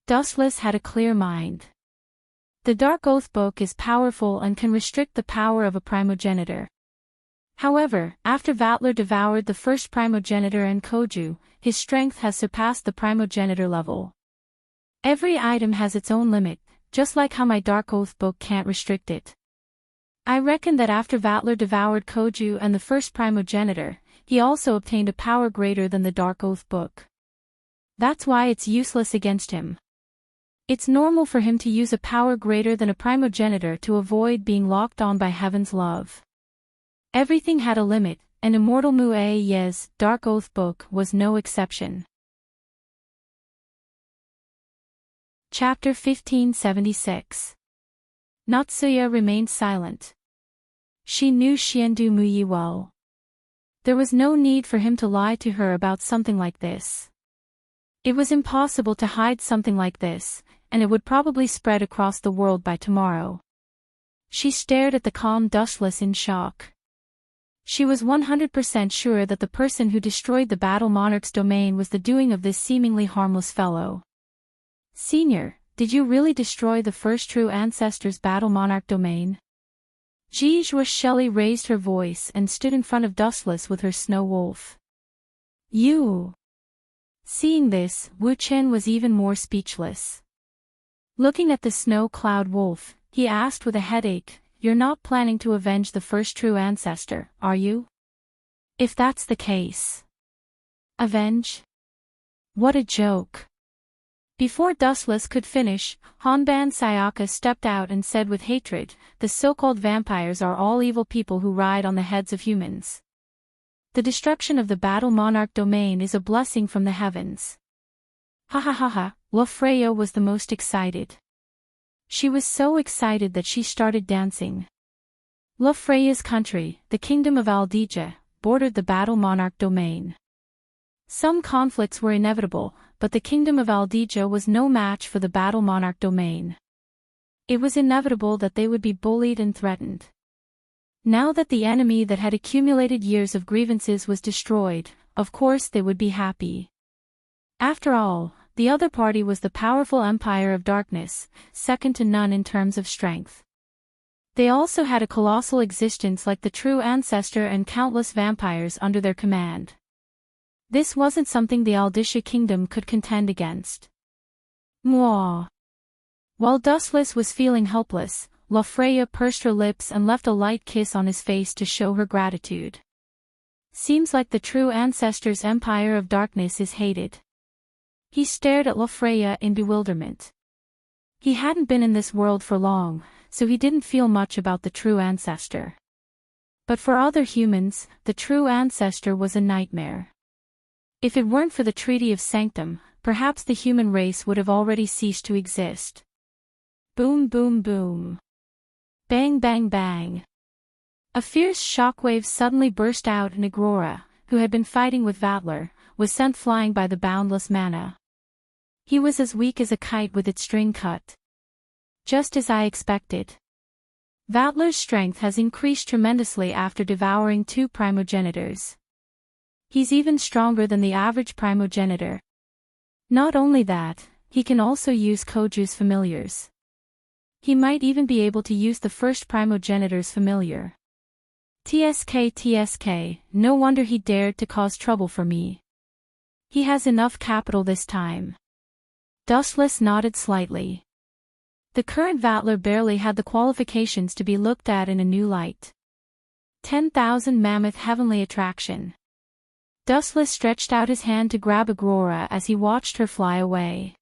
Dustless had a clear mind. The Dark Oath book is powerful and can restrict the power of a primogenitor. However, after Vatler devoured the first primogenitor and Koju, his strength has surpassed the primogenitor level. Every item has its own limit, just like how my Dark Oath book can't restrict it. I reckon that after Vatler devoured Koju and the first primogenitor, he also obtained a power greater than the Dark Oath book. That's why it's useless against him. It's normal for him to use a power greater than a primogenitor to avoid being locked on by heaven's love. Everything had a limit, and Immortal Muayi's Dark Oath book was no exception. Chapter 1576. Natsuya remained silent. She knew Xiandu Muyi well. There was no need for him to lie to her about something like this. It was impossible to hide something like this, and it would probably spread across the world by tomorrow. She stared at the calm Dustless in shock. She was 100% sure that the person who destroyed the Battle Monarch's domain was the doing of this seemingly harmless fellow. Senior, did you really destroy the first true ancestor's Battle Monarch domain? Jijua Shelley raised her voice and stood in front of Dustless with her snow wolf. You! Seeing this, Wu Chen was even more speechless. Looking at the snow cloud wolf, he asked with a headache, "You're not planning to avenge the first true ancestor, are you? If that's the case. Avenge? What a joke." Before Dustless could finish, Honban Sayaka stepped out and said with hatred, "The so-called vampires are all evil people who ride on the heads of humans. The destruction of the Battle Monarch domain is a blessing from the heavens." Ha ha ha ha, Lofreya was the most excited. She was so excited that she started dancing. Lofreya's country, the kingdom of Aldija, bordered the Battle Monarch domain. Some conflicts were inevitable, but the kingdom of Aldija was no match for the Battle Monarch domain. It was inevitable that they would be bullied and threatened. Now that the enemy that had accumulated years of grievances was destroyed, of course they would be happy. After all, the other party was the powerful Empire of Darkness, second to none in terms of strength. They also had a colossal existence like the true ancestor and countless vampires under their command. This wasn't something the Aldisha kingdom could contend against. Mwah! While Dustless was feeling helpless, Lofreya pursed her lips and left a light kiss on his face to show her gratitude. Seems like the true ancestor's Empire of Darkness is hated. He stared at Lofreya in bewilderment. He hadn't been in this world for long, so he didn't feel much about the true ancestor. But for other humans, the true ancestor was a nightmare. If it weren't for the Treaty of Sanctum, perhaps the human race would have already ceased to exist. Boom boom boom. Bang bang bang. A fierce shockwave suddenly burst out and Agrora, who had been fighting with Vatler, was sent flying by the boundless mana. He was as weak as a kite with its string cut. Just as I expected. Vatler's strength has increased tremendously after devouring 2 primogenitors. He's even stronger than the average primogenitor. Not only that, he can also use Koju's familiars. He might even be able to use the first primogenitor's familiar. TSK, no wonder he dared to cause trouble for me. He has enough capital this time. Dustless nodded slightly. The current Vatler barely had the qualifications to be looked at in a new light. 10,000 mammoth heavenly attraction. Dustless stretched out his hand to grab Agrora as he watched her fly away.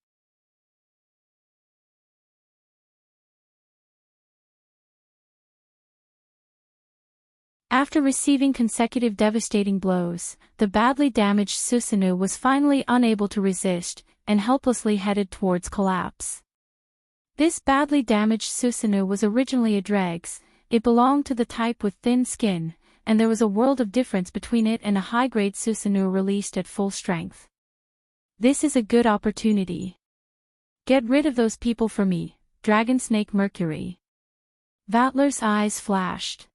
After receiving consecutive devastating blows, the badly damaged Susanoo was finally unable to resist, and helplessly headed towards collapse. This badly damaged Susanoo was originally a dregs. It belonged to the type with thin skin, and there was a world of difference between it and a high-grade Susanoo released at full strength. This is a good opportunity. Get rid of those people for me, Dragon Snake Mercury. Vatler's eyes flashed.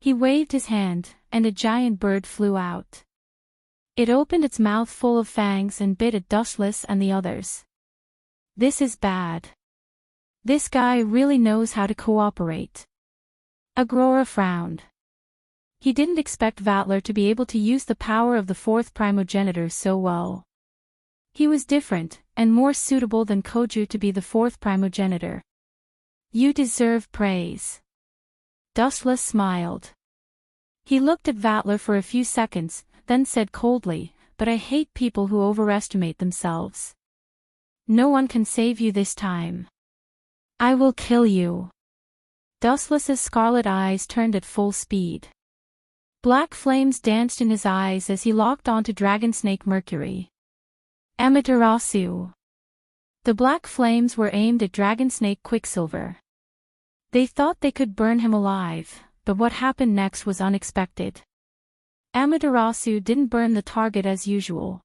He waved his hand, and a giant bird flew out. It opened its mouth full of fangs and bit at Dustless and the others. This is bad. This guy really knows how to cooperate. Agrora frowned. He didn't expect Vatler to be able to use the power of the 4th primogenitor so well. He was different, and more suitable than Koju to be the 4th primogenitor. You deserve praise. Dustless smiled. He looked at Vatler for a few seconds, then said coldly, but I hate people who overestimate themselves. No one can save you this time. I will kill you. Dustless's scarlet eyes turned at full speed. Black flames danced in his eyes as he locked onto Dragon Snake Mercury. Amaterasu. The black flames were aimed at Dragon Snake Quicksilver. They thought they could burn him alive, but what happened next was unexpected. Amaterasu didn't burn the target as usual.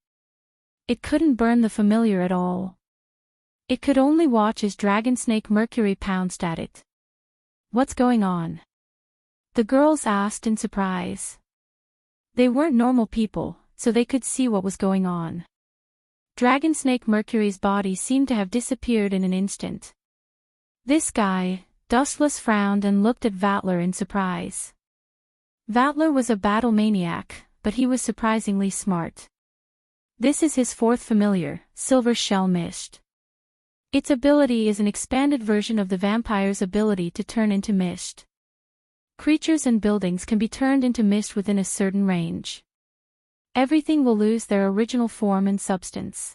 It couldn't burn the familiar at all. It could only watch as Dragon Snake Mercury pounced at it. What's going on? The girls asked in surprise. They weren't normal people, so they could see what was going on. Dragon Snake Mercury's body seemed to have disappeared in an instant. This guy, Dustless frowned and looked at Vatler in surprise. Vatler was a battle maniac, but he was surprisingly smart. This is his 4th familiar, Silver Shell Mist. Its ability is an expanded version of the vampire's ability to turn into mist. Creatures and buildings can be turned into mist within a certain range. Everything will lose their original form and substance.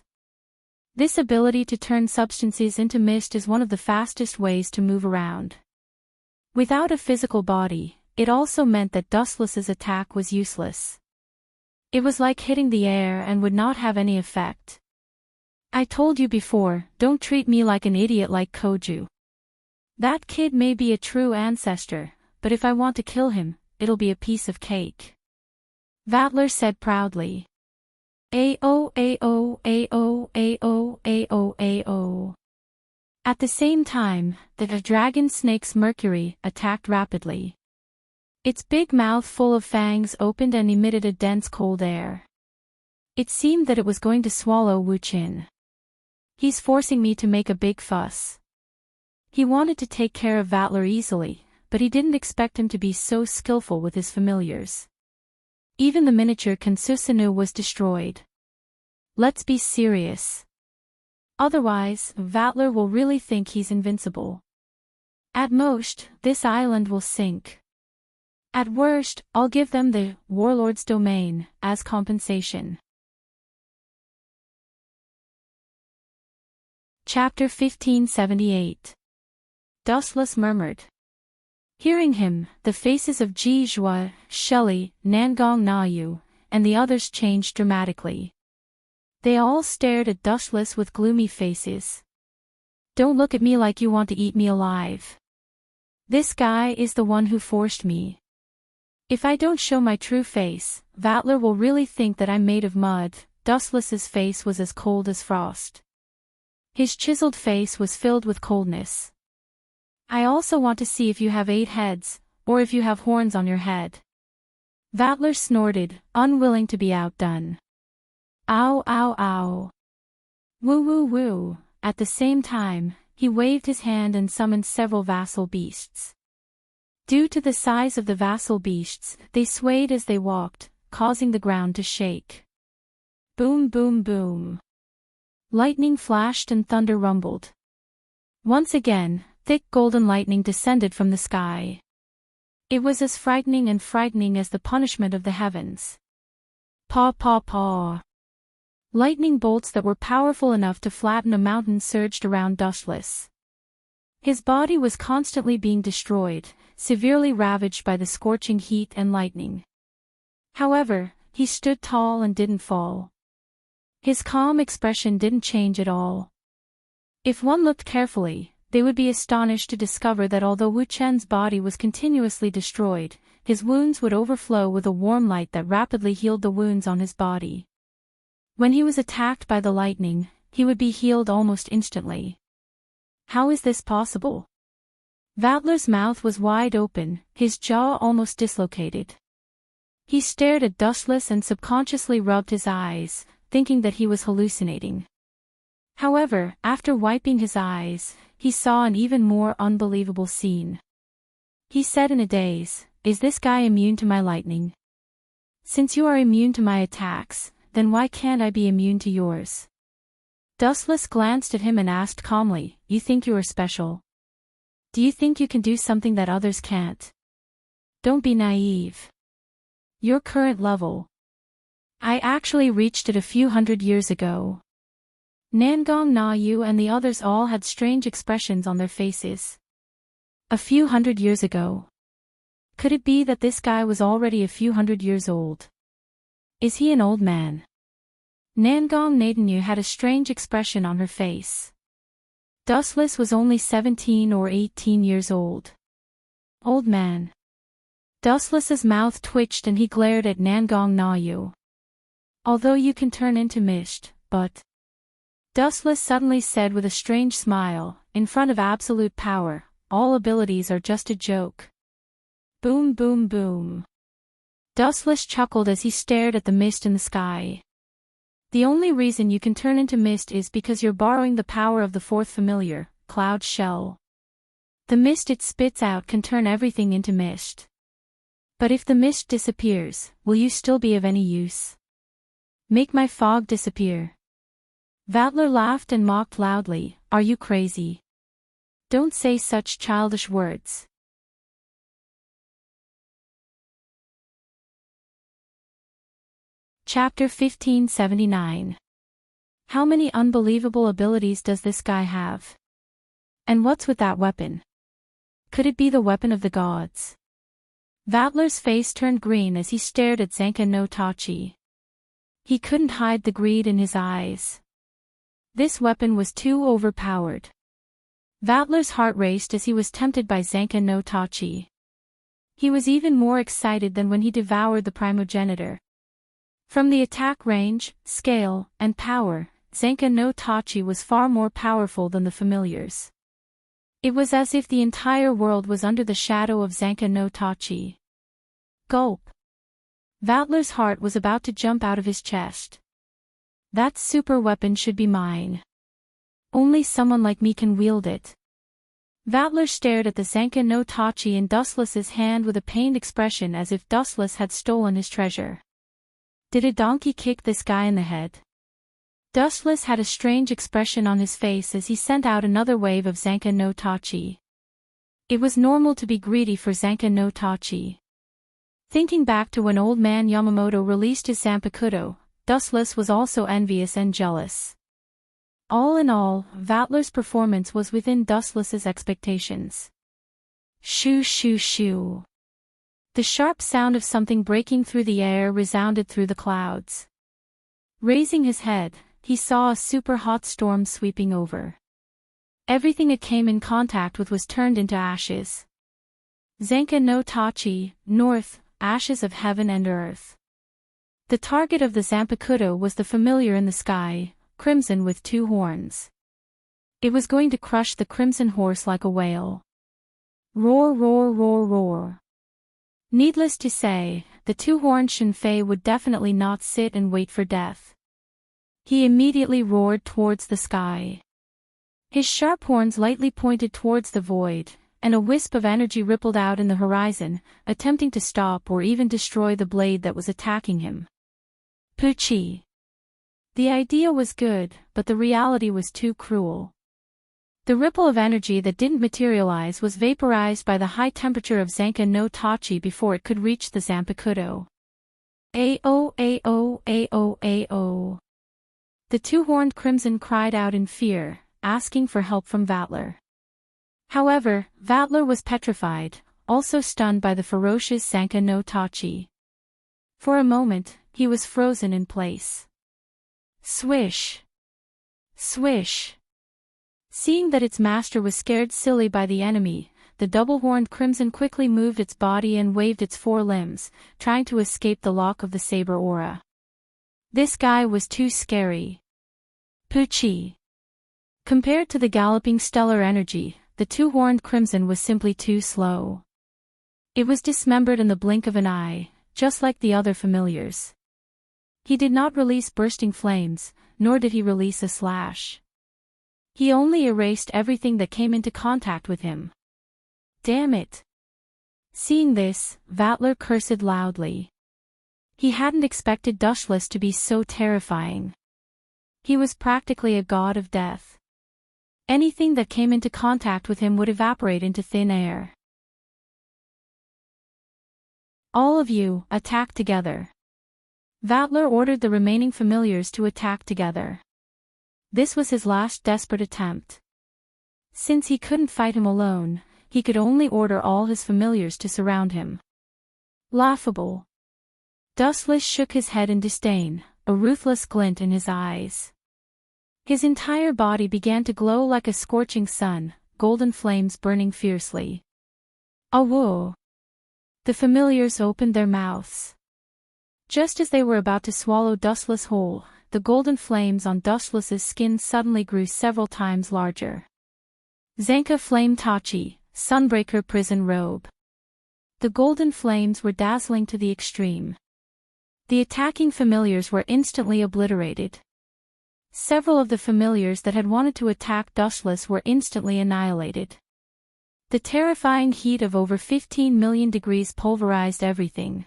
This ability to turn substances into mist is one of the fastest ways to move around. Without a physical body, it also meant that Dustless's attack was useless. It was like hitting the air and would not have any effect. I told you before, don't treat me like an idiot like Koju. That kid may be a true ancestor, but if I want to kill him, it'll be a piece of cake. Vatler said proudly. Ao. At the same time, the Dragon Snake's Mercury attacked rapidly. Its big mouth full of fangs opened and emitted a dense cold air. It seemed that it was going to swallow Wu Qin. He's forcing me to make a big fuss. He wanted to take care of Vatler easily, but he didn't expect him to be so skillful with his familiars. Even the miniature Kansusanoo was destroyed. Let's be serious. Otherwise, Vatler will really think he's invincible. At most, this island will sink. At worst, I'll give them the Warlord's domain as compensation. Chapter 1578. Dustless murmured. Hearing him, the faces of Ji Zhua, Shelley, Nangong Nayu, and the others changed dramatically. They all stared at Dustless with gloomy faces. Don't look at me like you want to eat me alive. This guy is the one who forced me. If I don't show my true face, Vatler will really think that I'm made of mud. Dustless's face was as cold as frost. His chiseled face was filled with coldness. I also want to see if you have 8 heads, or if you have horns on your head. Vatler snorted, unwilling to be outdone. Ow ow ow. Woo woo woo. At the same time, he waved his hand and summoned several vassal beasts. Due to the size of the vassal beasts, they swayed as they walked, causing the ground to shake. Boom boom boom. Lightning flashed and thunder rumbled. Once again, thick golden lightning descended from the sky. It was as frightening as the punishment of the heavens. Paw paw paw. Lightning bolts that were powerful enough to flatten a mountain surged around Dustless. His body was constantly being destroyed, severely ravaged by the scorching heat and lightning. However, he stood tall and didn't fall. His calm expression didn't change at all. If one looked carefully, they would be astonished to discover that although Wu Chen's body was continuously destroyed, his wounds would overflow with a warm light that rapidly healed the wounds on his body. When he was attacked by the lightning, he would be healed almost instantly. How is this possible? Vatler's mouth was wide open, his jaw almost dislocated. He stared at Dustless and subconsciously rubbed his eyes, thinking that he was hallucinating. However, after wiping his eyes, he saw an even more unbelievable scene. He said in a daze, "Is this guy immune to my lightning? Since you are immune to my attacks, then why can't I be immune to yours?" Dustless glanced at him and asked calmly, "You think you are special? Do you think you can do something that others can't? Don't be naive. Your current level. I actually reached it a few hundred years ago." Nangong Nayu and the others all had strange expressions on their faces. A few hundred years ago. Could it be that this guy was already a few hundred years old? Is he an old man? Nangong Nadanyu had a strange expression on her face. Dustless was only 17 or 18 years old. Old man. Dustless's mouth twitched and he glared at Nangong Nayu. Although you can turn into mist, but... Dustless suddenly said with a strange smile, in front of absolute power, all abilities are just a joke. Boom boom boom. Dustless chuckled as he stared at the mist in the sky. The only reason you can turn into mist is because you're borrowing the power of the 4th familiar, Cloud Shell. The mist it spits out can turn everything into mist. But if the mist disappears, will you still be of any use? Make my fog disappear. Vatler laughed and mocked loudly, "Are you crazy? Don't say such childish words." Chapter 1579. How many unbelievable abilities does this guy have? And what's with that weapon? Could it be the weapon of the gods? Vatler's face turned green as he stared at Zanka no Tachi. He couldn't hide the greed in his eyes. This weapon was too overpowered. Vatler's heart raced as he was tempted by Zanka no Tachi. He was even more excited than when he devoured the primogenitor. From the attack range, scale, and power, Zanka no Tachi was far more powerful than the familiars. It was as if the entire world was under the shadow of Zanka no Tachi. Gulp. Vatler's heart was about to jump out of his chest. That super weapon should be mine. Only someone like me can wield it. Vatler stared at the Zanka no Tachi in Dustless's hand with a pained expression as if Dustless had stolen his treasure. Did a donkey kick this guy in the head? Dustless had a strange expression on his face as he sent out another wave of Zanka no Tachi. It was normal to be greedy for Zanka no Tachi. Thinking back to when old man Yamamoto released his Zanpakuto, Dustless was also envious and jealous. All in all, Vatler's performance was within Dustless's expectations. Shoo shoo shoo. The sharp sound of something breaking through the air resounded through the clouds. Raising his head, he saw a super-hot storm sweeping over. Everything it came in contact with was turned into ashes. Zenka no Tachi, north, ashes of heaven and earth. The target of the Zanpakuto was the familiar in the sky, crimson with 2 horns. It was going to crush the crimson horse like a whale. Roar roar roar roar. Needless to say, the 2-horned Shinfei would definitely not sit and wait for death. He immediately roared towards the sky. His sharp horns lightly pointed towards the void, and a wisp of energy rippled out in the horizon, attempting to stop or even destroy the blade that was attacking him. Puchi. The idea was good, but the reality was too cruel. The ripple of energy that didn't materialize was vaporized by the high temperature of Zenka no Tachi before it could reach the Zanpakuto. Ao ao ao ao. The 2-horned crimson cried out in fear, asking for help from Vatler. However, Vatler was petrified, also stunned by the ferocious Zenka no Tachi. For a moment, he was frozen in place. Swish! Swish! Seeing that its master was scared silly by the enemy, the double-horned crimson quickly moved its body and waved its 4 limbs, trying to escape the lock of the saber aura. This guy was too scary. Puchi. Compared to the galloping stellar energy, the 2-horned crimson was simply too slow. It was dismembered in the blink of an eye, just like the other familiars. He did not release bursting flames, nor did he release a slash. He only erased everything that came into contact with him. Damn it! Seeing this, Vatler cursed loudly. He hadn't expected Dustless to be so terrifying. He was practically a god of death. Anything that came into contact with him would evaporate into thin air. All of you, attack together. Vatler ordered the remaining familiars to attack together. This was his last desperate attempt. Since he couldn't fight him alone, he could only order all his familiars to surround him. Laughable. Dustless shook his head in disdain, a ruthless glint in his eyes. His entire body began to glow like a scorching sun, golden flames burning fiercely. Awoo! The familiars opened their mouths. Just as they were about to swallow Dustless whole, the golden flames on Dustless's skin suddenly grew several times larger. Zenka Flame Tachi, Sunbreaker Prison Robe. The golden flames were dazzling to the extreme. The attacking familiars were instantly obliterated. Several of the familiars that had wanted to attack Dustless were instantly annihilated. The terrifying heat of over 15 million degrees pulverized everything.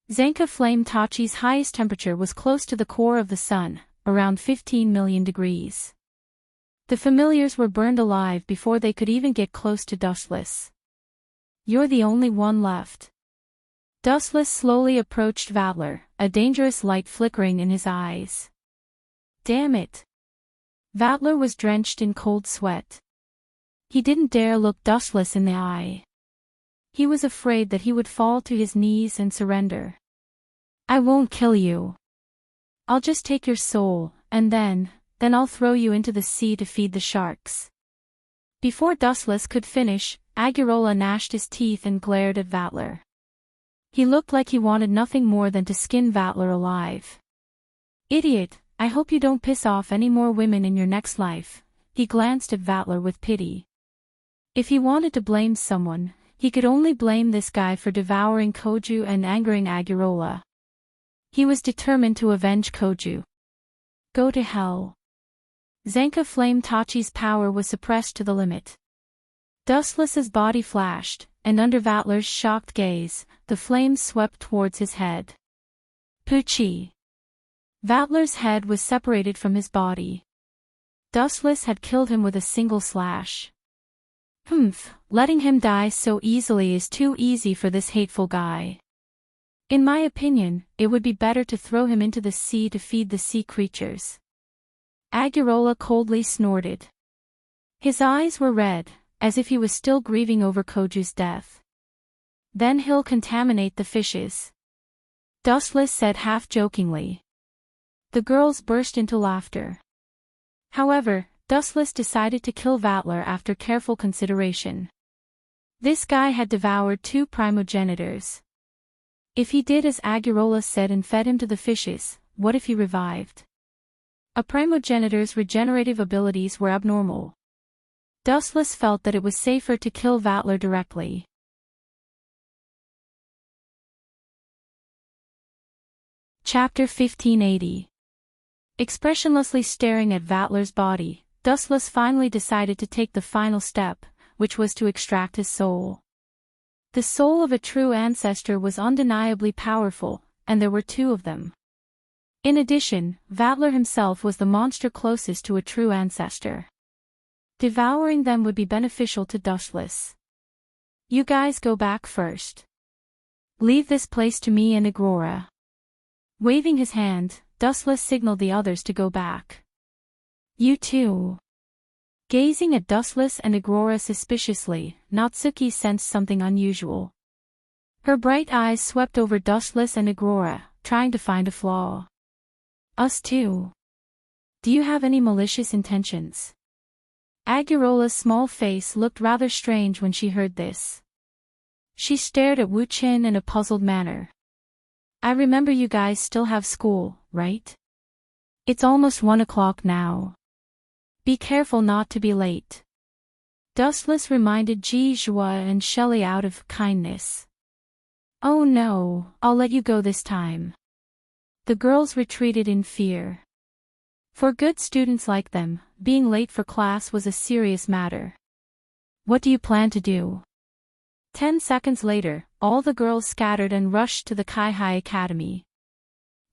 Zenka Flame Tachi's highest temperature was close to the core of the sun, around 15 million degrees. The familiars were burned alive before they could even get close to Dustless. You're the only one left. Dustless slowly approached Vatler, a dangerous light flickering in his eyes. Damn it! Vatler was drenched in cold sweat. He didn't dare look Dustless in the eye. He was afraid that he would fall to his knees and surrender. I won't kill you. I'll just take your soul, and then I'll throw you into the sea to feed the sharks. Before Dustless could finish, Agurola gnashed his teeth and glared at Vatler. He looked like he wanted nothing more than to skin Vatler alive. Idiot, I hope you don't piss off any more women in your next life. He glanced at Vatler with pity. If he wanted to blame someone, he could only blame this guy for devouring Koju and angering Agurola. He was determined to avenge Koju. Go to hell. Zenka Flame Tachi's power was suppressed to the limit. Dustless's body flashed, and under Vatler's shocked gaze, the flames swept towards his head. Puchi. Vatler's head was separated from his body. Dustless had killed him with a single slash. Letting him die so easily is too easy for this hateful guy. In my opinion, it would be better to throw him into the sea to feed the sea creatures. Agurola coldly snorted. His eyes were red, as if he was still grieving over Koju's death. Then he'll contaminate the fishes, Dustless said half-jokingly. The girls burst into laughter. However, Dustless decided to kill Vatler after careful consideration. This guy had devoured 2 primogenitors. If he did as Agurola said and fed him to the fishes, what if he revived? A primogenitor's regenerative abilities were abnormal. Dustless felt that it was safer to kill Vatler directly. Chapter 1580. Expressionlessly staring at Vatler's body, Dustless finally decided to take the final step, which was to extract his soul. The soul of a true ancestor was undeniably powerful, and there were 2 of them. In addition, Vatler himself was the monster closest to a true ancestor. Devouring them would be beneficial to Dustless. You guys go back first. Leave this place to me and Agrora. Waving his hand, Dustless signaled the others to go back. You too. Gazing at Dustless and Agrora suspiciously, Natsuki sensed something unusual. Her bright eyes swept over Dustless and Agrora, trying to find a flaw. Us too. Do you have any malicious intentions? Agurola's small face looked rather strange when she heard this. She stared at Wu Qin in a puzzled manner. I remember you guys still have school, right? It's almost 1 o'clock now. Be careful not to be late. Dustless reminded Ji Zhua and Shelley out of kindness. Oh no, I'll let you go this time. The girls retreated in fear. For good students like them, being late for class was a serious matter. What do you plan to do? 10 seconds later, all the girls scattered and rushed to the Kaihai Academy.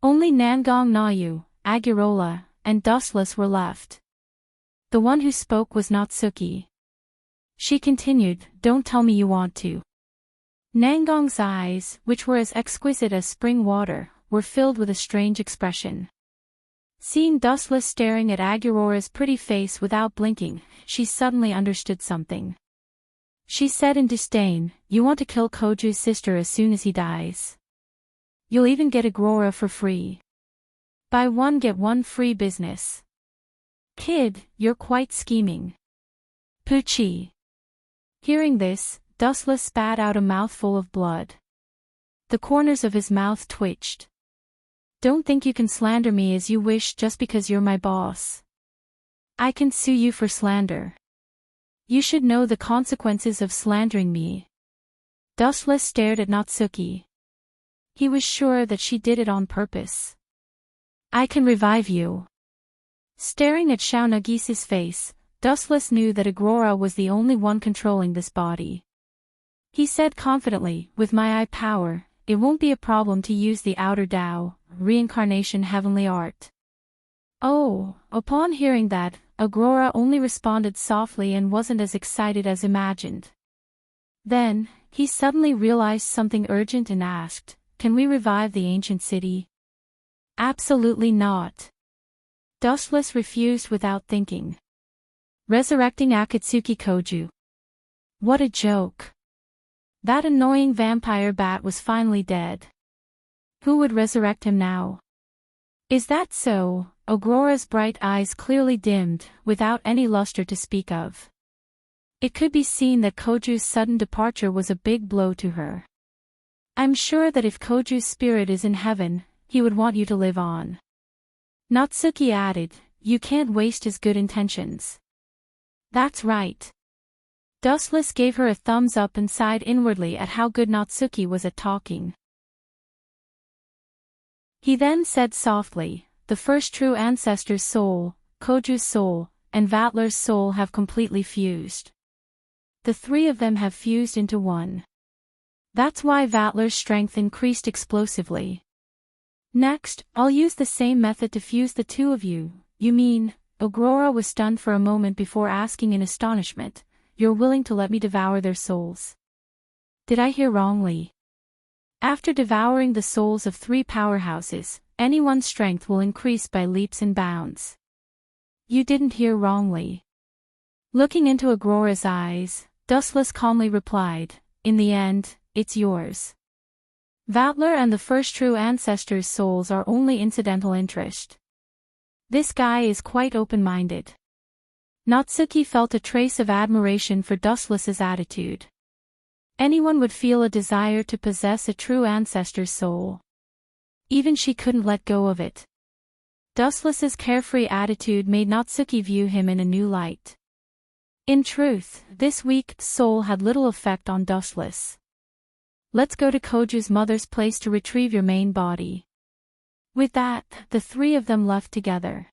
Only Nangong Nayu, Agurola, and Dustless were left. The one who spoke was Natsuki. She continued, don't tell me you want to. Nangong's eyes, which were as exquisite as spring water, were filled with a strange expression. Seeing Dustless staring at Agurora's pretty face without blinking, she suddenly understood something. She said in disdain, you want to kill Koju's sister as soon as he dies. You'll even get Agrora for free. Buy one get one free business. Kid, you're quite scheming. Poochie. Hearing this, Dustless spat out a mouthful of blood. The corners of his mouth twitched. Don't think you can slander me as you wish just because you're my boss. I can sue you for slander. You should know the consequences of slandering me. Dustless stared at Natsuki. He was sure that she did it on purpose. I can revive you. Staring at Xiao Nagisa's face, Dustless knew that Agrora was the only one controlling this body. He said confidently, with my eye power, it won't be a problem to use the outer Tao, reincarnation heavenly art. Oh, upon hearing that, Agrora only responded softly and wasn't as excited as imagined. Then, he suddenly realized something urgent and asked, can we revive the ancient city? Absolutely not. Dustless refused without thinking. Resurrecting Akatsuki Koju. What a joke. That annoying vampire bat was finally dead. Who would resurrect him now? Is that so? Agrora's bright eyes clearly dimmed, without any luster to speak of. It could be seen that Koju's sudden departure was a big blow to her. I'm sure that if Koju's spirit is in heaven, he would want you to live on. Natsuki added, you can't waste his good intentions. That's right. Dustless gave her a thumbs up and sighed inwardly at how good Natsuki was at talking. He then said softly, the first true ancestor's soul, Koju's soul, and Vatler's soul have completely fused. The 3 of them have fused into one. That's why Vatler's strength increased explosively. Next, I'll use the same method to fuse the 2 of you. You mean? Agrora was stunned for a moment before asking in astonishment, you're willing to let me devour their souls? Did I hear wrongly? After devouring the souls of 3 powerhouses, anyone's strength will increase by leaps and bounds. You didn't hear wrongly. Looking into Aurora's eyes, Dustless calmly replied, in the end, it's yours. Vatler and the first true ancestors' souls are only incidental interest. This guy is quite open-minded. Natsuki felt a trace of admiration for Dustless's attitude. Anyone would feel a desire to possess a true ancestor's soul. Even she couldn't let go of it. Dustless's carefree attitude made Natsuki view him in a new light. In truth, this weak soul had little effect on Dustless. Let's go to Koju's mother's place to retrieve your main body. With that, the three of them left together.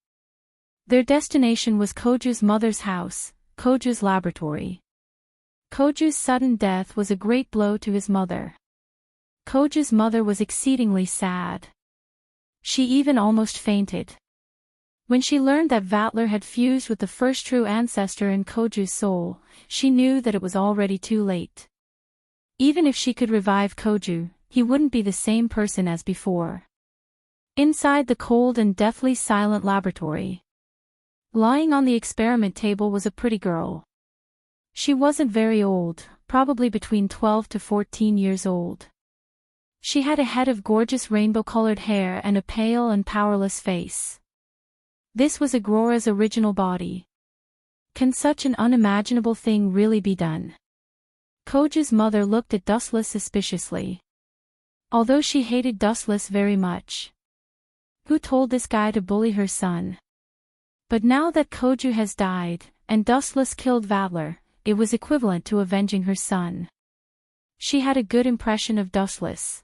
Their destination was Koju's mother's house, Koju's laboratory. Koju's sudden death was a great blow to his mother. Koju's mother was exceedingly sad. She even almost fainted. When she learned that Vatler had fused with the first true ancestor in Koju's soul, she knew that it was already too late. Even if she could revive Koju, he wouldn't be the same person as before. Inside the cold and deathly silent laboratory, lying on the experiment table was a pretty girl. She wasn't very old, probably between 12 to 14 years old. She had a head of gorgeous rainbow-colored hair and a pale and powerless face. This was Aurora's original body. Can such an unimaginable thing really be done? Koju's mother looked at Dustless suspiciously. Although she hated Dustless very much. Who told this guy to bully her son? But now that Koju has died, and Dustless killed Vatler, it was equivalent to avenging her son. She had a good impression of Dustless.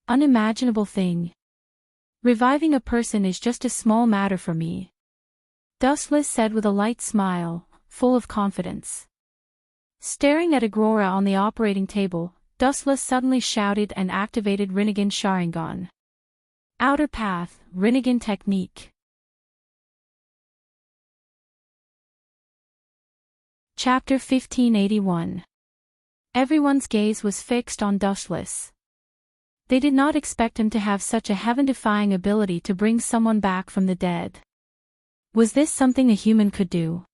Unimaginable thing. Reviving a person is just a small matter for me. Dustless said with a light smile, full of confidence. Staring at Aurora on the operating table, Dustless suddenly shouted and activated Rinnegan Sharingan. Outer Path, Rinnegan Technique. Chapter 1581. Everyone's gaze was fixed on Dustless. They did not expect him to have such a heaven-defying ability to bring someone back from the dead. Was this something a human could do?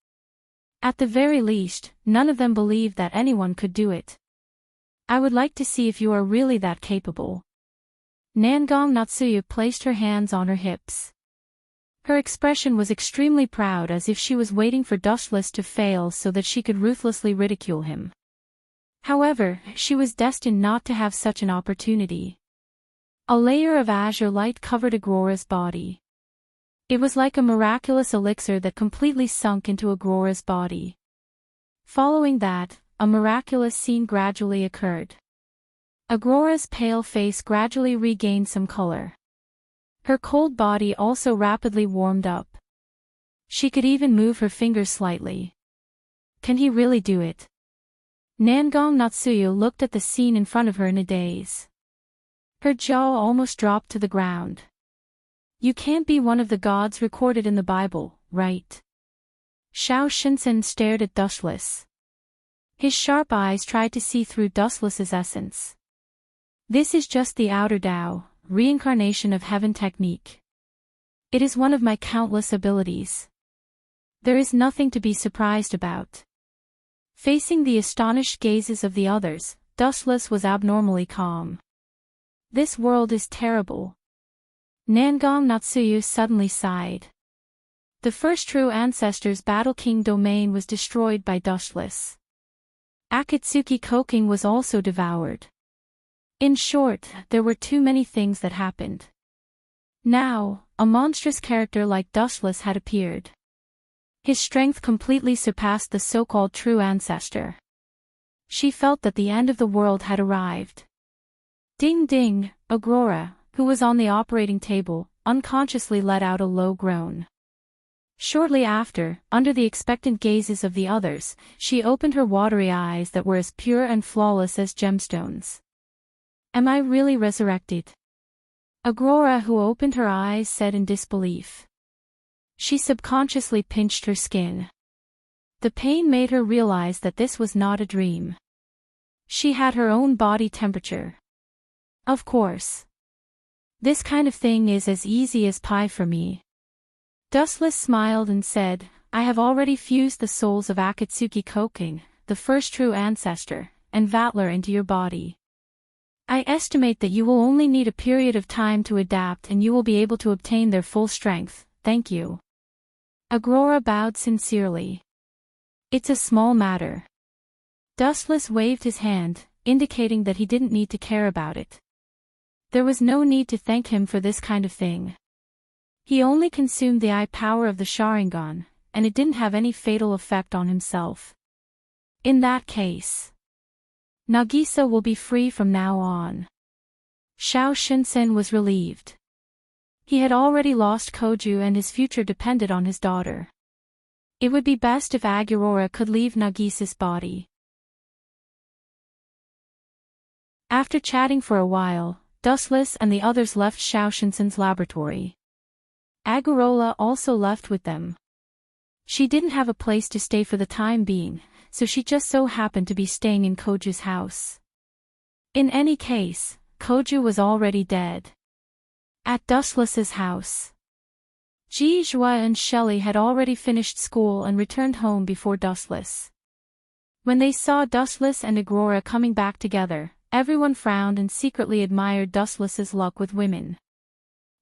At the very least, none of them believed that anyone could do it. I would like to see if you are really that capable. Nangong Natsuya placed her hands on her hips. Her expression was extremely proud, as if she was waiting for Dustless to fail so that she could ruthlessly ridicule him. However, she was destined not to have such an opportunity. A layer of azure light covered Aurora's body. It was like a miraculous elixir that completely sunk into Aurora's body. Following that, a miraculous scene gradually occurred. Aurora's pale face gradually regained some color. Her cold body also rapidly warmed up. She could even move her fingers slightly. Can he really do it? Nangong Natsuya looked at the scene in front of her in a daze. Her jaw almost dropped to the ground. You can't be one of the gods recorded in the Bible, right? Xiao Shinsen stared at Dustless. His sharp eyes tried to see through Dustless's essence. This is just the outer Tao, reincarnation of heaven technique. It is one of my countless abilities. There is nothing to be surprised about. Facing the astonished gazes of the others, Dustless was abnormally calm. This world is terrible. Nangong Natsuya suddenly sighed. The first true ancestor's Battle King domain was destroyed by Dustless. Akatsuki Koking was also devoured. In short, there were too many things that happened. Now, a monstrous character like Dustless had appeared. His strength completely surpassed the so-called true ancestor. She felt that the end of the world had arrived. Ding ding, Aurora, who was on the operating table, unconsciously let out a low groan. Shortly after, under the expectant gazes of the others, she opened her watery eyes that were as pure and flawless as gemstones. Am I really resurrected? Aurora, who opened her eyes, said in disbelief. She subconsciously pinched her skin. The pain made her realize that this was not a dream. She had her own body temperature. Of course. This kind of thing is as easy as pie for me. Dustless smiled and said, I have already fused the souls of Akatsuki Koking, the first true ancestor, and Vatler into your body. I estimate that you will only need a period of time to adapt and you will be able to obtain their full strength, thank you. Agrora bowed sincerely. It's a small matter. Dustless waved his hand, indicating that he didn't need to care about it. There was no need to thank him for this kind of thing. He only consumed the eye power of the Sharingan, and it didn't have any fatal effect on himself. In that case, Nagisa will be free from now on. Xiao Shinsen was relieved. He had already lost Koju and his future depended on his daughter. It would be best if Agurora could leave Nagisa's body. After chatting for a while, Dustless and the others left Xiao Shinsen's laboratory. Agurora also left with them. She didn't have a place to stay for the time being, so she just so happened to be staying in Koju's house. In any case, Koju was already dead. At Dustless's house, Ji Zhua and Shelley had already finished school and returned home before Dustless. When they saw Dustless and Agrora coming back together, everyone frowned and secretly admired Dustless's luck with women.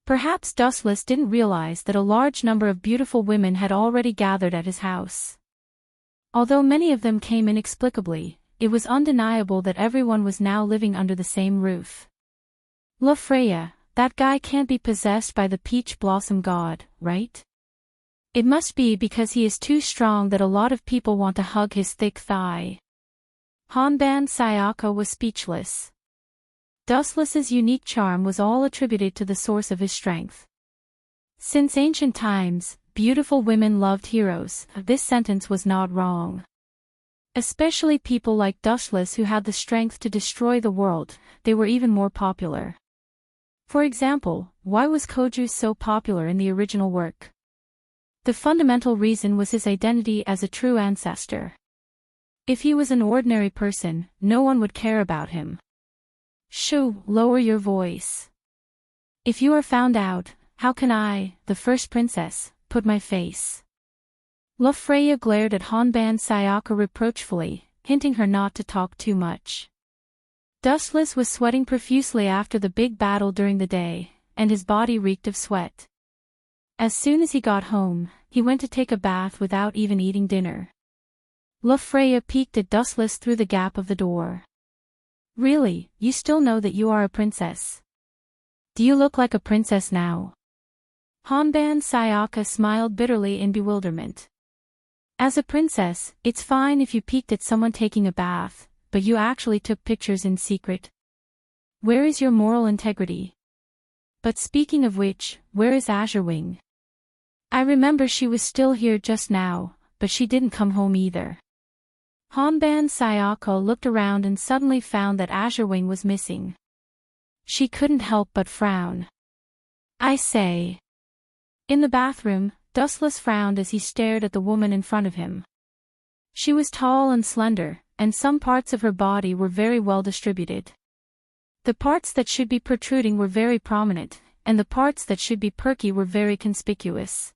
Perhaps Dustless didn't realize that a large number of beautiful women had already gathered at his house. Although many of them came inexplicably, it was undeniable that everyone was now living under the same roof. La Freya, that guy can't be possessed by the peach blossom god, right? It must be because he is too strong that a lot of people want to hug his thick thigh. Hanban Sayaka was speechless. Dustless's unique charm was all attributed to the source of his strength. Since ancient times, beautiful women loved heroes. This sentence was not wrong. Especially people like Dustless who had the strength to destroy the world, they were even more popular. For example, why was Koju so popular in the original work? The fundamental reason was his identity as a true ancestor. If he was an ordinary person, no one would care about him. Shoo, lower your voice. If you are found out, how can I, the first princess, put my face? La Freya glared at Hanban Sayaka reproachfully, hinting her not to talk too much. Dustless was sweating profusely after the big battle during the day, and his body reeked of sweat. As soon as he got home, he went to take a bath without even eating dinner. La Freya peeked at Dustless through the gap of the door. Really, you still know that you are a princess? Do you look like a princess now? Hanban Sayaka smiled bitterly in bewilderment. As a princess, it's fine if you peeked at someone taking a bath, but you actually took pictures in secret. Where is your moral integrity? But speaking of which, where is Azure Wing? I remember she was still here just now, but she didn't come home either. Hanban Sayaka looked around and suddenly found that Azure Wing was missing. She couldn't help but frown. I say. In the bathroom, Dustless frowned as he stared at the woman in front of him. She was tall and slender, and some parts of her body were very well distributed. The parts that should be protruding were very prominent, and the parts that should be perky were very conspicuous.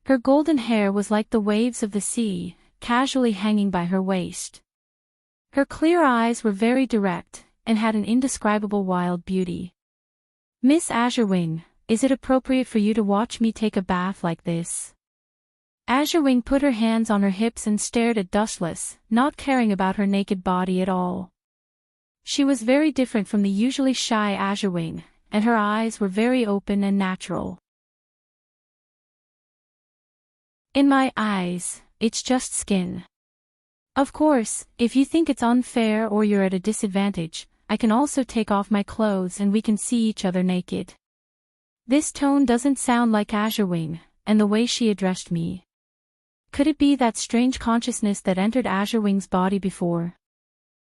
Her golden hair was like the waves of the sea, casually hanging by her waist. Her clear eyes were very direct, and had an indescribable wild beauty. Miss Azure Wing, is it appropriate for you to watch me take a bath like this? Azure Wing put her hands on her hips and stared at Dustless, not caring about her naked body at all. She was very different from the usually shy Azure Wing, and her eyes were very open and natural. In my eyes, it's just skin. Of course, if you think it's unfair or you're at a disadvantage, I can also take off my clothes and we can see each other naked. This tone doesn't sound like Azure Wing, and the way she addressed me. Could it be that strange consciousness that entered Azure Wing's body before?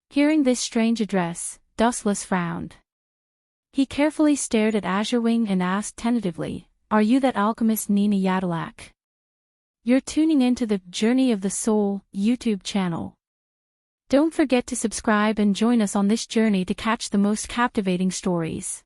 Hearing this strange address, Dustless frowned. He carefully stared at Azure Wing and asked tentatively, "Are you that alchemist Nina Yadalak? You're tuning into the Journey of the Soul YouTube channel. Don't forget to subscribe and join us on this journey to catch the most captivating stories.